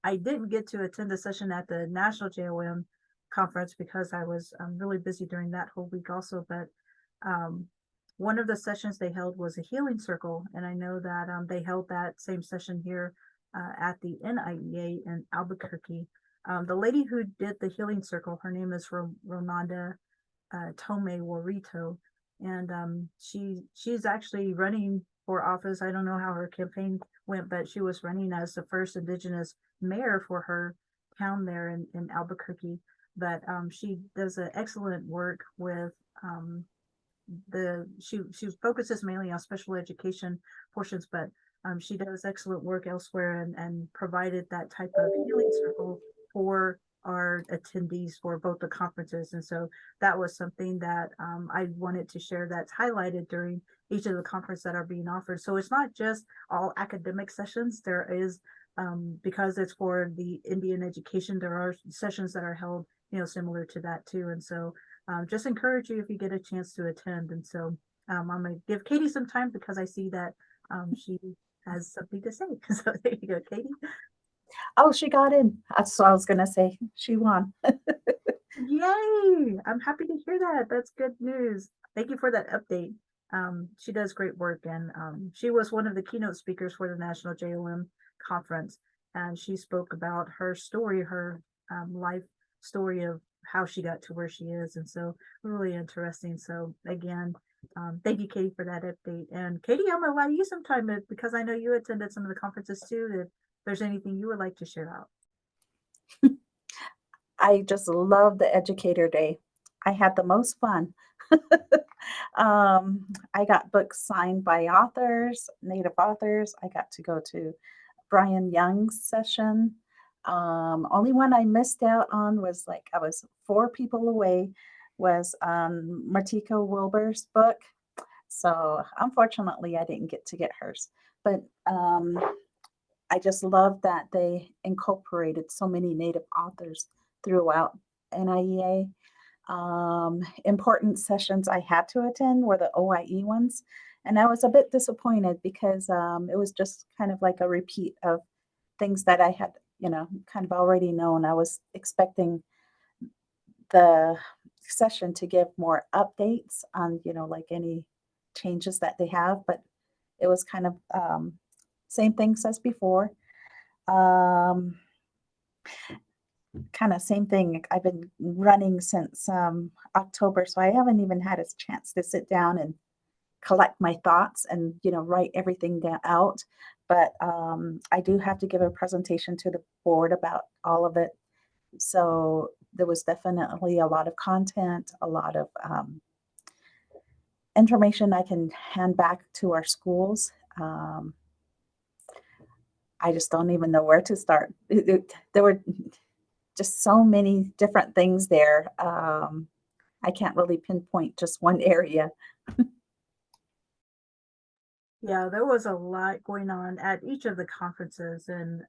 A: I didn't get to attend the session at the National JOM conference because I was really busy during that whole week also. But one of the sessions they held was a healing circle. And I know that they held that same session here at the NIEA in Albuquerque. The lady who did the healing circle, her name is Ronanda Tome Warito. And she's actually running for office. I don't know how her campaign went, but she was running as the first Indigenous mayor for her town there in Albuquerque. But she does an excellent work with she focuses mainly on special education portions, but she does excellent work elsewhere and provided that type of healing circle for our attendees for both the conferences. And so that was something that I wanted to share that's highlighted during each of the conferences that are being offered. So it's not just all academic sessions. There is, because it's for the Indian education, there are sessions that are held, you know, similar to that too. And so just encourage you if you get a chance to attend. And so I'm going to give Katie some time because I see that she has something to say. So there you go, Katie.
D: Oh, she got in. That's what I was gonna say. She won.
A: Yay! I'm happy to hear that. That's good news. Thank you for that update. She does great work, and she was one of the keynote speakers for the National JOM conference, and she spoke about her story, her life story of how she got to where she is, and so really interesting. So again, thank you, Katie, for that update. And Katie, I'm gonna allow you some time because I know you attended some of the conferences too. If there's anything you would like to share out.
D: I just love the Educator Day. I had the most fun. I got books signed by authors, Native authors. I got to go to Brian Young's session. Only one I missed out on was I was 4 people away, was Martika Wilbur's book. So unfortunately, I didn't get to get hers. But I just love that they incorporated so many Native authors throughout NIEA. Important sessions I had to attend were the OIE ones. And I was a bit disappointed because it was just kind of like a repeat of things that I had, you know, kind of already known. I was expecting the session to give more updates on, you know, like any changes that they have, but it was kind of same things as before. Kind of same thing. I've been running since October, so I haven't even had a chance to sit down and collect my thoughts and, you know, write everything down out. But I do have to give a presentation to the board about all of it. So there was definitely a lot of content, a lot of information I can hand back to our schools. I just don't even know where to start. There were just so many different things there. I can't really pinpoint just one area.
A: Yeah, there was a lot going on at each of the conferences. And,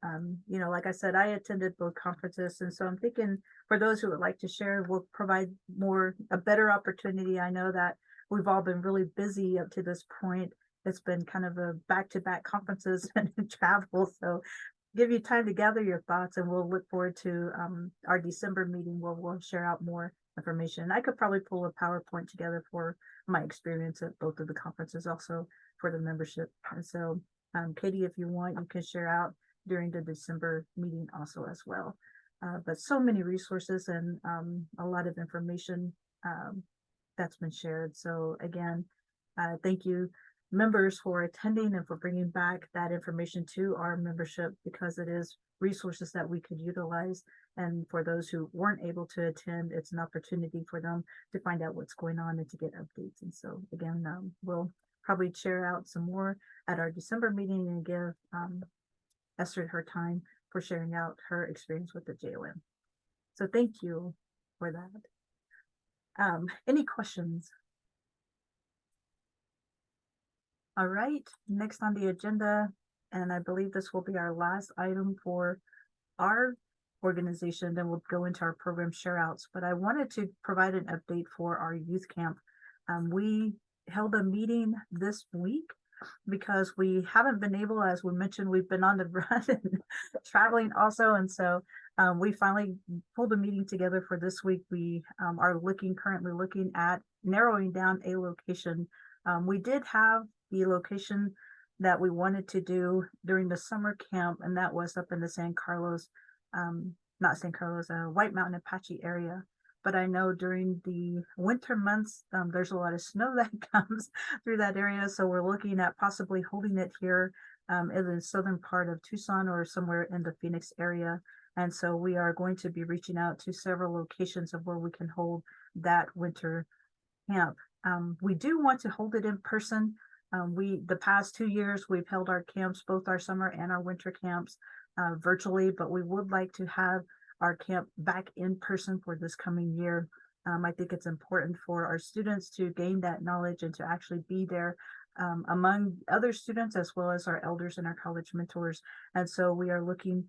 A: you know, like I said, I attended both conferences. And so I'm thinking for those who would like to share, we'll provide a better opportunity. I know that we've all been really busy up to this point. It's been kind of a back-to-back conferences and travel. So give you time to gather your thoughts, and we'll look forward to our December meeting where we'll share out more information. I could probably pull a PowerPoint together for my experience at both of the conferences, also for the membership. And so, Katie, if you want, you can share out during the December meeting also as well. But so many resources and a lot of information that's been shared. So again, thank you members for attending and for bringing back that information to our membership, because it is resources that we could utilize. And for those who weren't able to attend, it's an opportunity for them to find out what's going on and to get updates. And so again, we'll probably share out some more at our December meeting and give Esther her time for sharing out her experience with the JOM. So thank you for that. Any questions? All right, next on the agenda, and I believe this will be our last item for our organization, then we'll go into our program share outs. But I wanted to provide an update for our youth camp. We held a meeting this week because we haven't been able, as we mentioned, we've been on the run and traveling also. And so we finally pulled a meeting together for this week. We are currently looking at narrowing down a location. We did have the location that we wanted to do during the summer camp, and that was up in the San Carlos, White Mountain Apache area. But I know during the winter months, there's a lot of snow that comes through that area. So we're looking at possibly holding it here in the southern part of Tucson or somewhere in the Phoenix area. And so we are going to be reaching out to several locations of where we can hold that winter camp. We do want to hold it in person. The past 2 years, we've held our camps, both our summer and our winter camps, virtually, but we would like to have our camp back in person for this coming year. I think it's important for our students to gain that knowledge and to actually be there among other students, as well as our elders and our college mentors. And so we are looking,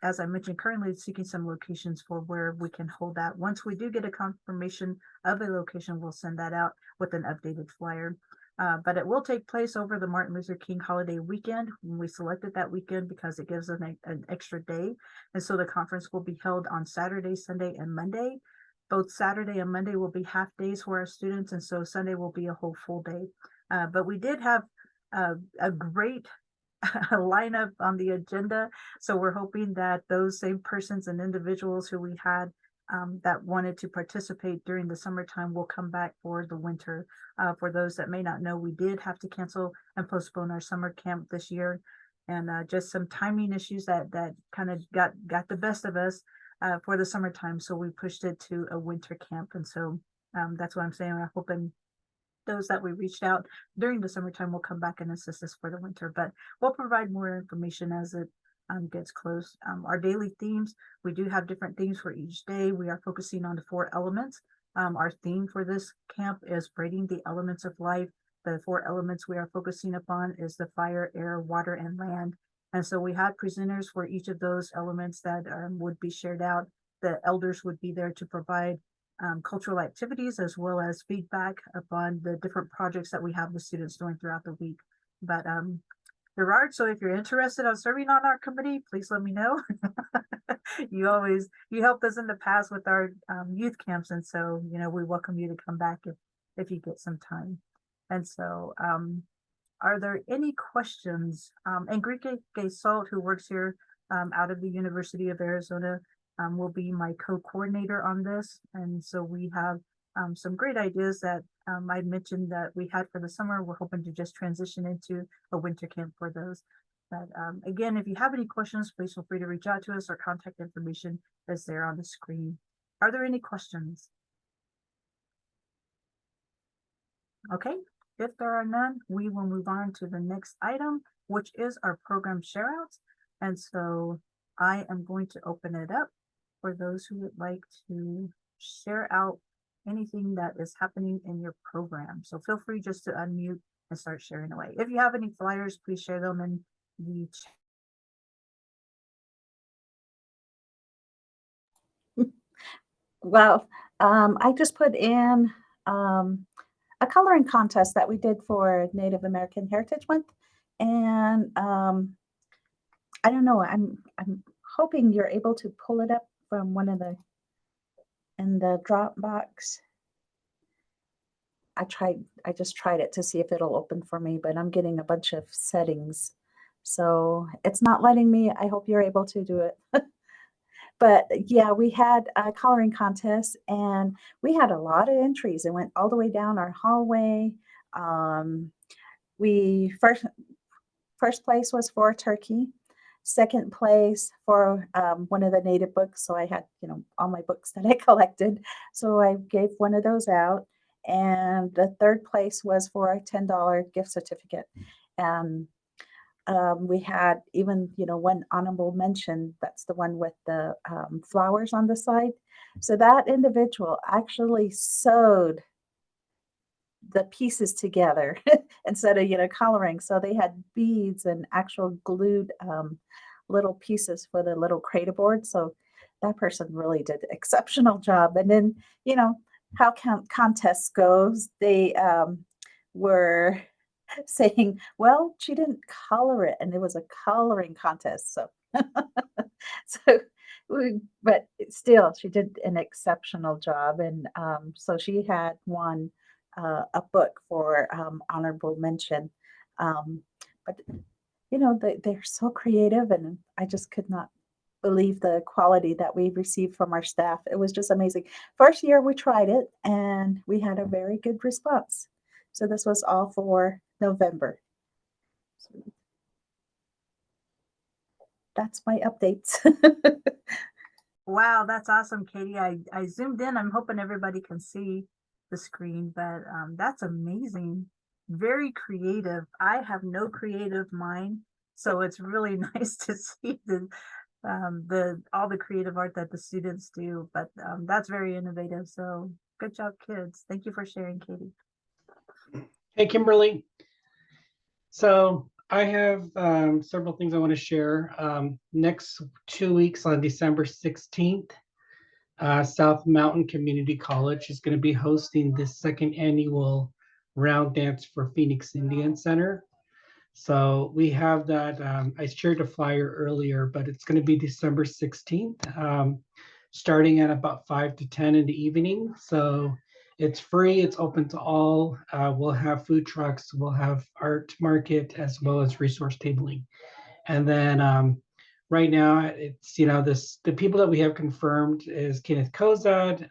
A: as I mentioned, currently seeking some locations for where we can hold that. Once we do get a confirmation of a location, we'll send that out with an updated flyer. But it will take place over the Martin Luther King holiday weekend. We selected that weekend because it gives an extra day. And so the conference will be held on Saturday, Sunday, and Monday. Both Saturday and Monday will be half days for our students. And so Sunday will be a whole full day. But we did have a great lineup on the agenda. So we're hoping that those same persons and individuals who we had that wanted to participate during the summertime will come back for the winter. For those that may not know, we did have to cancel and postpone our summer camp this year, and just some timing issues that kind of got the best of us for the summertime. So we pushed it to a winter camp, and so that's what I'm saying. I'm hoping those that we reached out during the summertime will come back and assist us for the winter, but we'll provide more information as it gets close. Our daily themes, we do have different themes for each day. We are focusing on the 4 elements. Our theme for this camp is braiding the elements of life. The 4 elements we are focusing upon is the fire, air, water, and land. And so we had presenters for each of those elements that would be shared out. The elders would be there to provide cultural activities as well as feedback upon the different projects that we have the students doing throughout the week. But Gerard, so if you're interested in serving on our committee, please let me know. You helped us in the past with our youth camps, and so we welcome you to come back if you get some time. And so are there any questions? Enrique Gaisalt, who works here out of the University of Arizona, will be my co-coordinator on this. And so we have some great ideas that I mentioned that we had for the summer. We're hoping to just transition into a winter camp for those. But again, if you have any questions, please feel free to reach out to us. Our contact information is there on the screen. Are there any questions? Okay, if there are none, we will move on to the next item, which is our program share outs. And so I am going to open it up for those who would like to share out anything that is happening in your program. So feel free just to unmute and start sharing away. If you have any flyers, please share them in the chat.
D: Well, I just put in a coloring contest that we did for Native American Heritage Month, and I don't know. I'm hoping you're able to pull it up from one of the in the Dropbox. I just tried it to see if it'll open for me, but I'm getting a bunch of settings. So it's not letting me. I hope you're able to do it. But yeah, we had a coloring contest and we had a lot of entries. It went all the way down our hallway. We first place was for turkey. Second place for one of the native books. So I had, all my books that I collected. So I gave one of those out. And the third place was for a $10 gift certificate. We had even, one honorable mention. That's the one with the flowers on the side. So that individual actually sewed the pieces together instead of, coloring. So they had beads and actual glued little pieces for the little crater board. So that person really did an exceptional job. And then, how contests goes, they were saying, well, she didn't color it, and it was a coloring contest. So, so, but still, she did an exceptional job, and so she had won a book for honorable mention. But they're so creative, and I just could not believe the quality that we received from our staff. It was just amazing. First year we tried it, and we had a very good response. So this was all for November. So that's my updates.
A: Wow, that's awesome, Katie. I zoomed in. I'm hoping everybody can see the screen, but that's amazing. Very creative. I have no creative mind, so it's really nice to see all the creative art that the students do. But that's very innovative. So good job, kids. Thank you for sharing, Katie.
C: Hey, Kimberly. So I have several things I want to share. Next 2 weeks on December 16th, South Mountain Community College is going to be hosting this second annual round dance for Phoenix Indian Center. So we have that. I shared a flyer earlier, but it's going to be December 16th, starting at about 5 to 10 in the evening. So it's free. It's open to all. We'll have food trucks. We'll have art market as well as resource tabling. And then right now it's, the people that we have confirmed is Kenneth Kozad,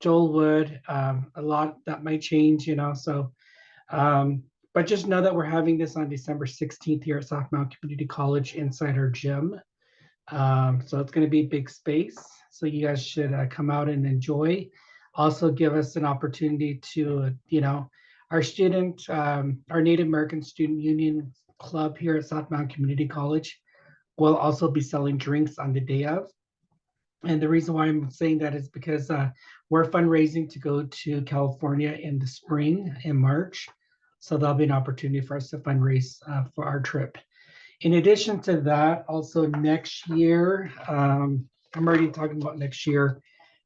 C: Joel Wood, a lot that might change, so but just know that we're having this on December 16th here at South Mountain Community College inside our gym. So it's going to be a big space. So you guys should come out and enjoy. Also give us an opportunity to, our student, our Native American Student Union Club here at South Mountain Community College will also be selling drinks on the day of. And the reason why I'm saying that is because we're fundraising to go to California in the spring, in March. So there'll be an opportunity for us to fundraise for our trip. In addition to that, also next year, I'm already talking about next year,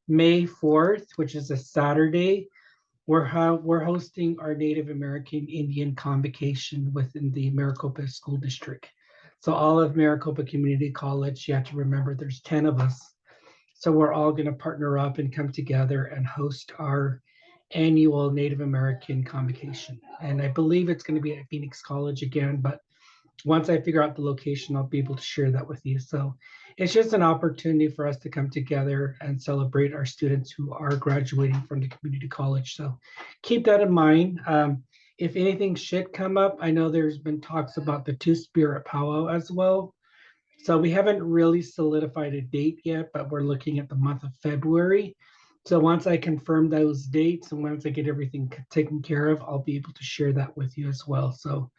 C: May 4th, which is a Saturday, we're hosting our Native American Indian convocation within the Maricopa School District. So all of Maricopa Community College, you have to remember there's 10 of us. So we're all going to partner up and come together and host our annual Native American convocation. And I believe it's going to be at Phoenix College again, but once I figure out the location, I'll be able to share that with you. So it's just an opportunity for us to come together and celebrate our students who are graduating from the community college. So keep that in mind. If anything should come up, I know there's been talks about the Two-Spirit powwow as well. So we haven't really solidified a date yet, but we're looking at the month of February. So once I confirm those dates and once I get everything taken care of, I'll be able to share that with you as well. So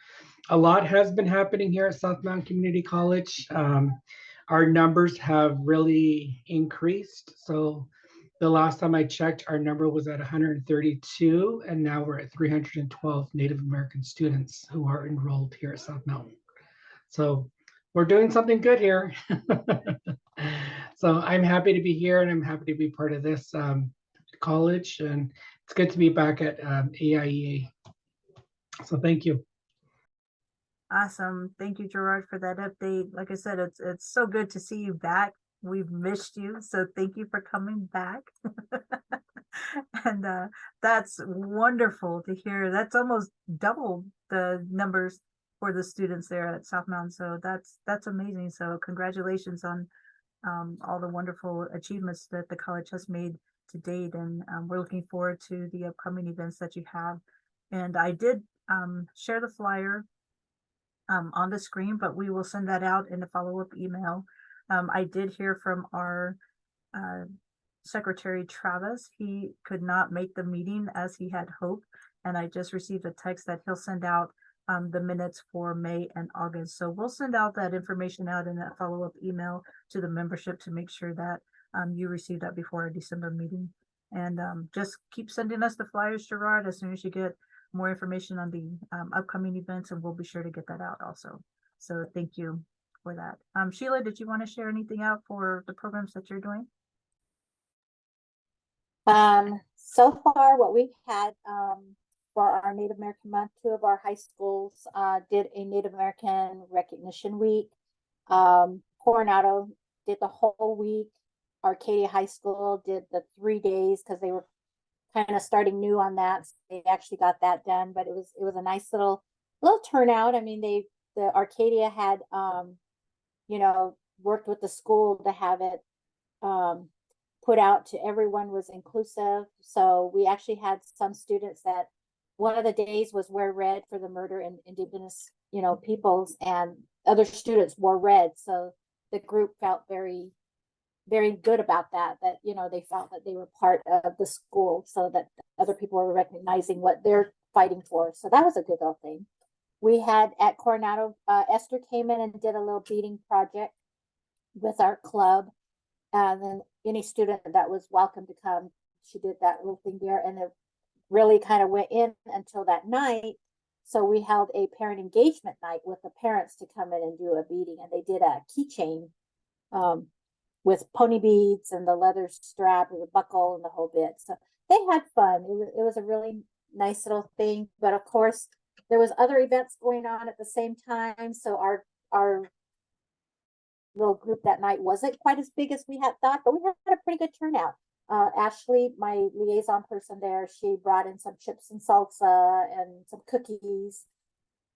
C: a lot has been happening here at South Mountain Community College. Our numbers have really increased. So the last time I checked, our number was at 132, and now we're at 312 Native American students who are enrolled here at South Mountain. So we're doing something good here. So I'm happy to be here and I'm happy to be part of this college, and it's good to be back at AIEA. So thank you.
A: Awesome. Thank you, Gerard, for that update. Like I said, it's so good to see you back We've missed you, so thank you for coming back. And that's wonderful to hear. That's almost double the numbers for the students there at South Mountain. So that's amazing. So congratulations on all the wonderful achievements that the college has made to date. And we're looking forward to the upcoming events that you have. And I did share the flyer on the screen, but we will send that out in a follow-up email. I did hear from our Secretary Travis. He could not make the meeting as he had hoped, and I just received a text that he'll send out the minutes for May and August. So we'll send out that information out in that follow-up email to the membership to make sure that you receive that before our December meeting. And just keep sending us the flyers, Gerard, as soon as you get more information on the upcoming events, and we'll be sure to get that out also. So thank you for that. Sheila, did you want to share anything out for the programs that you're doing?
F: So far what we've had for our Native American Month, 2 of our high schools did a Native American Recognition Week. Coronado did the whole week. Arcadia High School did the 3 days because they were kind of starting new on that. So they actually got that done, but it was a nice little turnout. I mean, the Arcadia had you know, worked with the school to have it put out to everyone, was inclusive. So we actually had some students that one of the days was wear red for the murder in Indigenous, you know, peoples, and other students wore red. So the group felt very, very good about that, you know, they felt that they were part of the school, so that other people were recognizing what they're fighting for. So that was a good little thing. We had at Coronado, Esther came in and did a little beading project with our club. And then any student that was welcome to come, she did that little thing there. And it really kind of went in until that night. So we held a parent engagement night with the parents to come in and do a beading. And they did a keychain with pony beads and the leather strap and the buckle and the whole bit. So they had fun. It was a really nice little thing. But of course, there was other events going on at the same time. So our little group that night wasn't quite as big as we had thought, but we had a pretty good turnout. Ashley, my liaison person there, she brought in some chips and salsa and some cookies,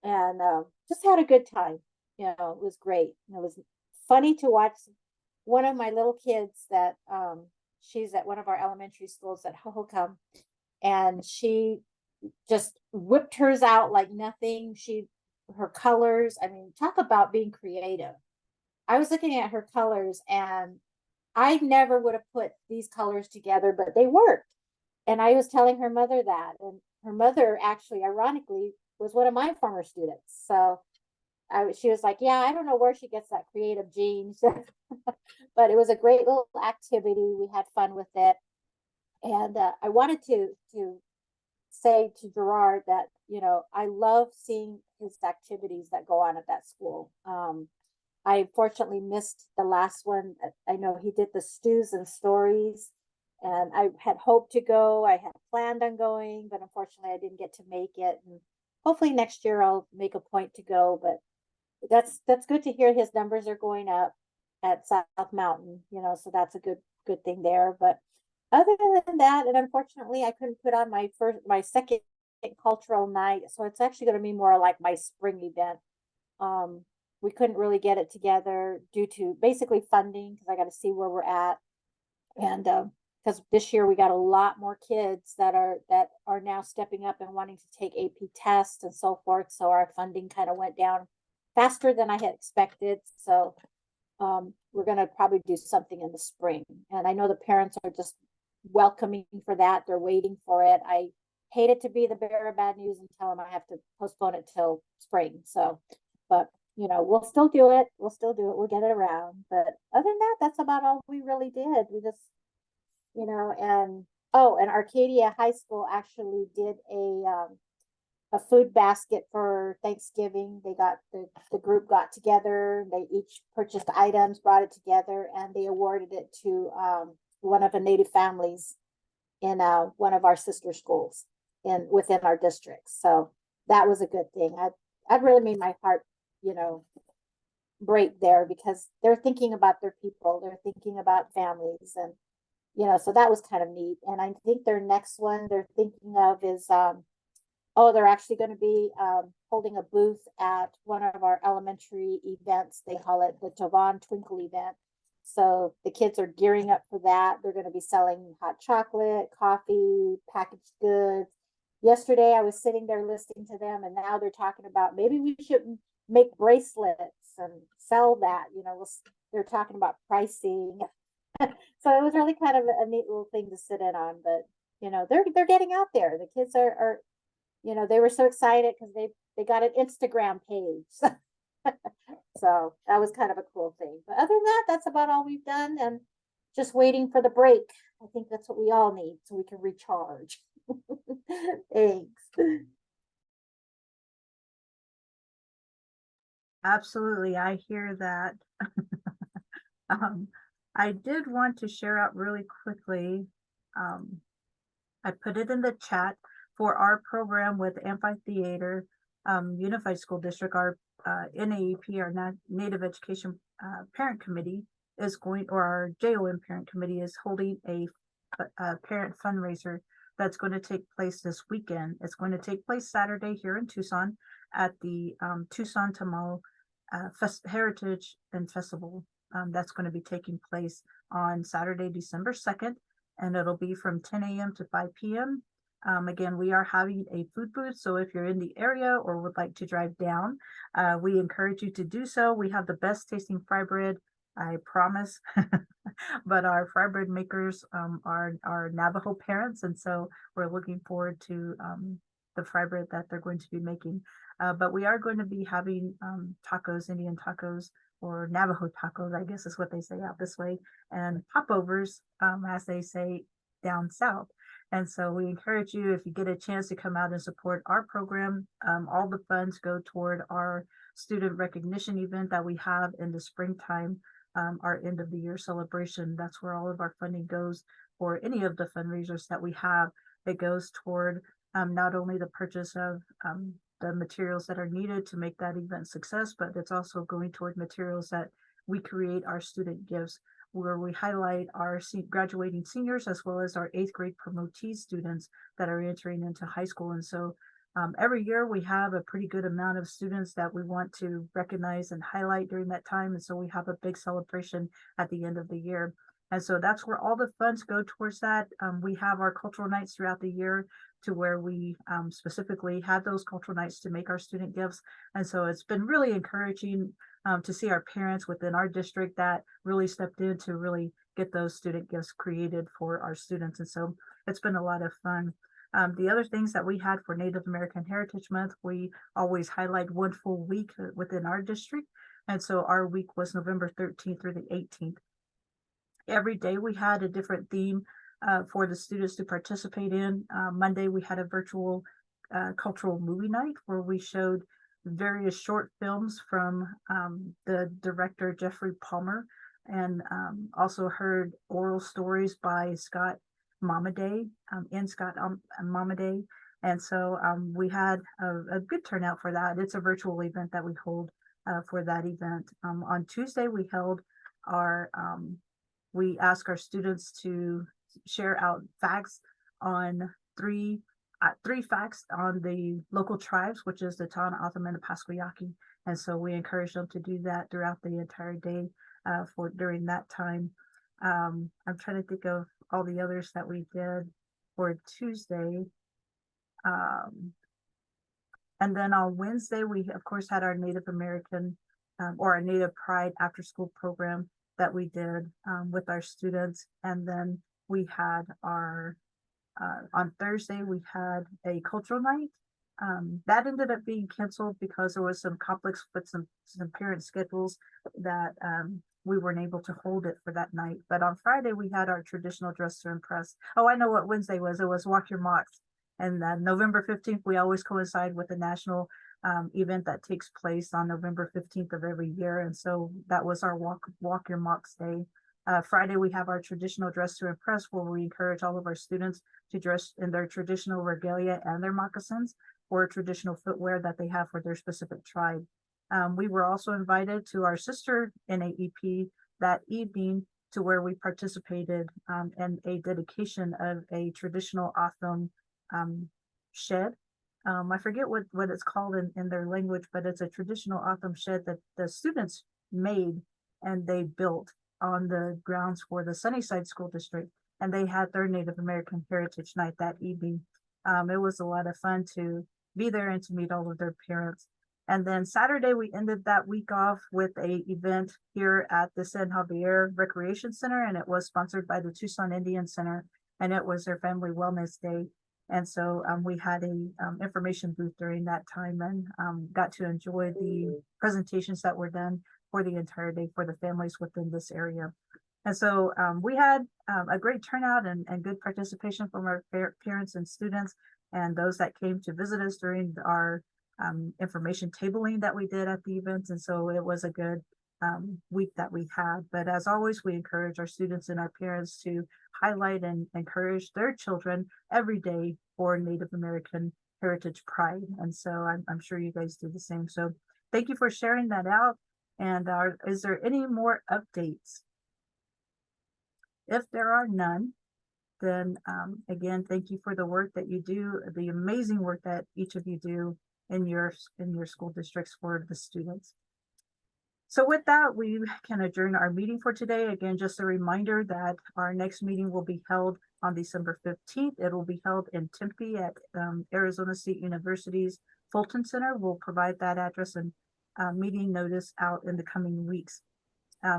F: and just had a good time. You know, it was great. It was funny to watch one of my little kids that she's at one of our elementary schools at Hohokam, and she just whipped hers out like nothing. Her colors, I mean, talk about being creative. I was looking at her colors and I never would have put these colors together, but they worked. And I was telling her mother that, and her mother actually, ironically, was one of my former students. So she was like, yeah, I don't know where she gets that creative gene. But it was a great little activity. We had fun with it. And I wanted to say to Gerard that, you know, I love seeing his activities that go on at that school. I fortunately missed the last one. I know he did the stews and stories, and I had hoped to go. I had planned on going, but unfortunately I didn't get to make it. And hopefully next year I'll make a point to go. But that's good to hear his numbers are going up at South Mountain, you know, so that's a good thing there. But other than that, and unfortunately I couldn't put on my second cultural night, so it's actually going to be more like my spring event. We couldn't really get it together due to basically funding, because I got to see where we're at. And because this year we got a lot more kids that are now stepping up and wanting to take AP tests and so forth. So our funding kind of went down faster than I had expected. So we're going to probably do something in the spring. And I know the parents are just welcoming for that. They're waiting for it. I hate it to be the bearer of bad news and tell them I have to postpone it till spring. So, but you know, we'll still do it. We'll get it around. But other than that, that's about all we really did. We just, you know, and Arcadia High School actually did a food basket for Thanksgiving. They got the group got together. They each purchased items, brought it together, and they awarded it to one of the Native families in one of our sister schools within our district. So that was a good thing. I'd really made my heart, you know, break there because they're thinking about their people, they're thinking about families, and so that was kind of neat. And I think their next one they're thinking of is they're actually going to be holding a booth at one of our elementary events. They call it the Tavon Twinkle event. So the kids are gearing up for that. They're going to be selling hot chocolate, coffee, packaged goods. Yesterday, I was sitting there listening to them, and now they're talking about maybe we should make bracelets and sell that. They're talking about pricing. So it was really kind of a neat little thing to sit in on. But they're getting out there. The kids are they were so excited because they got an Instagram page. So that was kind of a cool thing. But other than that, that's about all we've done, and just waiting for the break. I think that's what we all need so we can recharge. Thanks.
A: Absolutely, I hear that. I did want to share out really quickly. I put it in the chat for our program with Amphitheater Unified School District. Our NAEP, our Native Education Parent Committee, is going, or our JOM Parent Committee is holding a parent fundraiser that's going to take place this weekend. It's going to take place Saturday here in Tucson at the Tucson Tamal Heritage and Festival. That's going to be taking place on Saturday, December 2nd, and it'll be from 10 a.m. to 5 p.m. Again, we are having a food booth, so if you're in the area or would like to drive down, we encourage you to do so. We have the best tasting fry bread, I promise. But our fry bread makers are Navajo parents, and so we're looking forward to the fry bread that they're going to be making. But we are going to be having tacos, Indian tacos, or Navajo tacos, I guess is what they say out this way, and popovers, as they say down south. And so we encourage you, if you get a chance, to come out and support our program. All the funds go toward our student recognition event that we have in the springtime, our end of the year celebration. That's where all of our funding goes for any of the fundraisers that we have. It goes toward not only the purchase of the materials that are needed to make that event success, but it's also going toward materials that we create our student gifts, where we highlight our graduating seniors as well as our 8th grade promotee students that are entering into high school. And so every year we have a pretty good amount of students that we want to recognize and highlight during that time. And so we have a big celebration at the end of the year. And so that's where all the funds go towards that. We have our cultural nights throughout the year, to where we specifically have those cultural nights to make our student gifts. And so it's been really encouraging to see our parents within our district that really stepped in to really get those student gifts created for our students. And so it's been a lot of fun. The other things that we had for Native American Heritage Month, we always highlight one full week within our district. And so our week was November 13th through the 18th. Every day we had a different theme for the students to participate in. Monday, we had a virtual cultural movie night where we showed various short films from the director, Jeffrey Palmer, and also heard oral stories by Scott Momaday, Momaday. And so we had a good turnout for that. It's a virtual event that we hold for that event. On Tuesday, we held our, we asked our students to share out facts on three facts on the local tribes, which is the Tana, Atham, and the Pasquayaki. And so we encourage them to do that throughout the entire day for during that time. I'm trying to think of all the others that we did for Tuesday. And then on Wednesday, we of course had our Native American or our Native Pride after school program that we did with our students. And then we had our, on Thursday, we had a cultural night. That ended up being canceled because there was some conflicts with some parent schedules that we weren't able to hold it for that night. But on Friday, we had our traditional dress to impress. Oh, I know what Wednesday was. It was Walk Your Mocks. And November 15th, we always coincide with the national event that takes place on November 15th of every year. And so that was our Walk Your Mocks Day. Friday, we have our traditional dress to impress, where we encourage all of our students to dress in their traditional regalia and their moccasins, or traditional footwear that they have for their specific tribe. We were also invited to our sister NAEP that evening to where we participated in a dedication of a traditional Otham shed. I forget what it's called in their language, but it's a traditional Otham shed that the students made and they built on the grounds for the Sunnyside School District. And they had their Native American Heritage Night that evening. It was a lot of fun to be there and to meet all of their parents. And then Saturday, we ended that week off with a event here at the San Javier Recreation Center, and it was sponsored by the Tucson Indian Center, and it was their Family Wellness Day. And so we had a information booth during that time and got to enjoy the presentations that were done for the entire day for the families within this area. And so we had a great turnout and good participation from our parents and students and those that came to visit us during our information tabling that we did at the events. And so it was a good week that we had. But as always, we encourage our students and our parents to highlight and encourage their children every day for Native American Heritage Pride. And so I'm sure you guys do the same. So thank you for sharing that out. And is there any more updates? If there are none, then again, thank you for the work that you do, the amazing work that each of you do in your school districts for the students. So with that, we can adjourn our meeting for today. Again, just a reminder that our next meeting will be held on December 15th. It will be held in Tempe at Arizona State University's Fulton Center. We'll provide that address and meeting notice out in the coming weeks.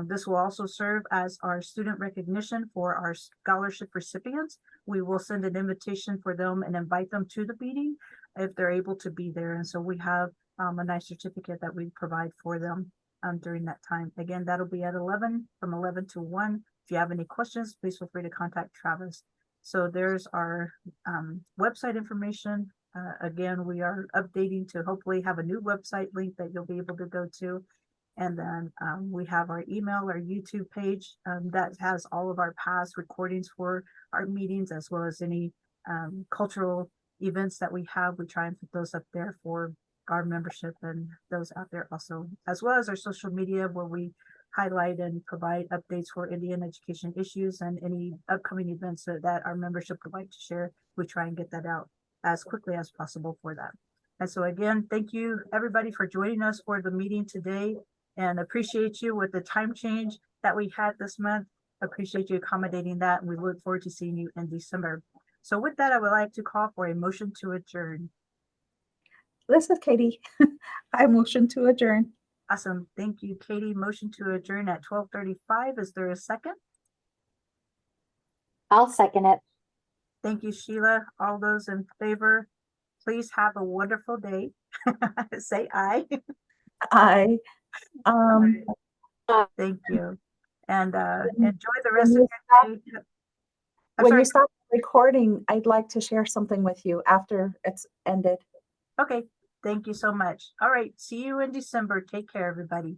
A: This will also serve as our student recognition for our scholarship recipients. We will send an invitation for them and invite them to the meeting if they're able to be there. And so we have a nice certificate that we provide for them during that time. Again, that'll be at 11, from 11 to 1. If you have any questions, please feel free to contact Travis. So there's our website information. Again, we are updating to hopefully have a new website link that you'll be able to go to. And then we have our email, our YouTube page that has all of our past recordings for our meetings, as well as any cultural events that we have. We try and put those up there for our membership and those out there also, as well as our social media, where we highlight and provide updates for Indian education issues and any upcoming events that our membership would like to share. We try and get that out as quickly as possible for that. And so again, thank you everybody for joining us for the meeting today, and appreciate you with the time change that we had this month. Appreciate you accommodating that, and we look forward to seeing you in December. So with that, I would like to call for a motion to adjourn.
D: This is Katie. I motion to adjourn.
A: Awesome. Thank you, Katie. Motion to adjourn at 12:35. Is there a second?
F: I'll second it.
A: Thank you, Sheila. All those in favor, please have a wonderful day. Say aye.
D: I
A: Thank you. And
D: When-
A: enjoy the rest of
D: you
A: your day.
D: when
A: sorry.
D: you stop recording, I'd like to share something with you after it's ended.
A: Okay. Thank you so much. All right. See you in December. Take care, everybody.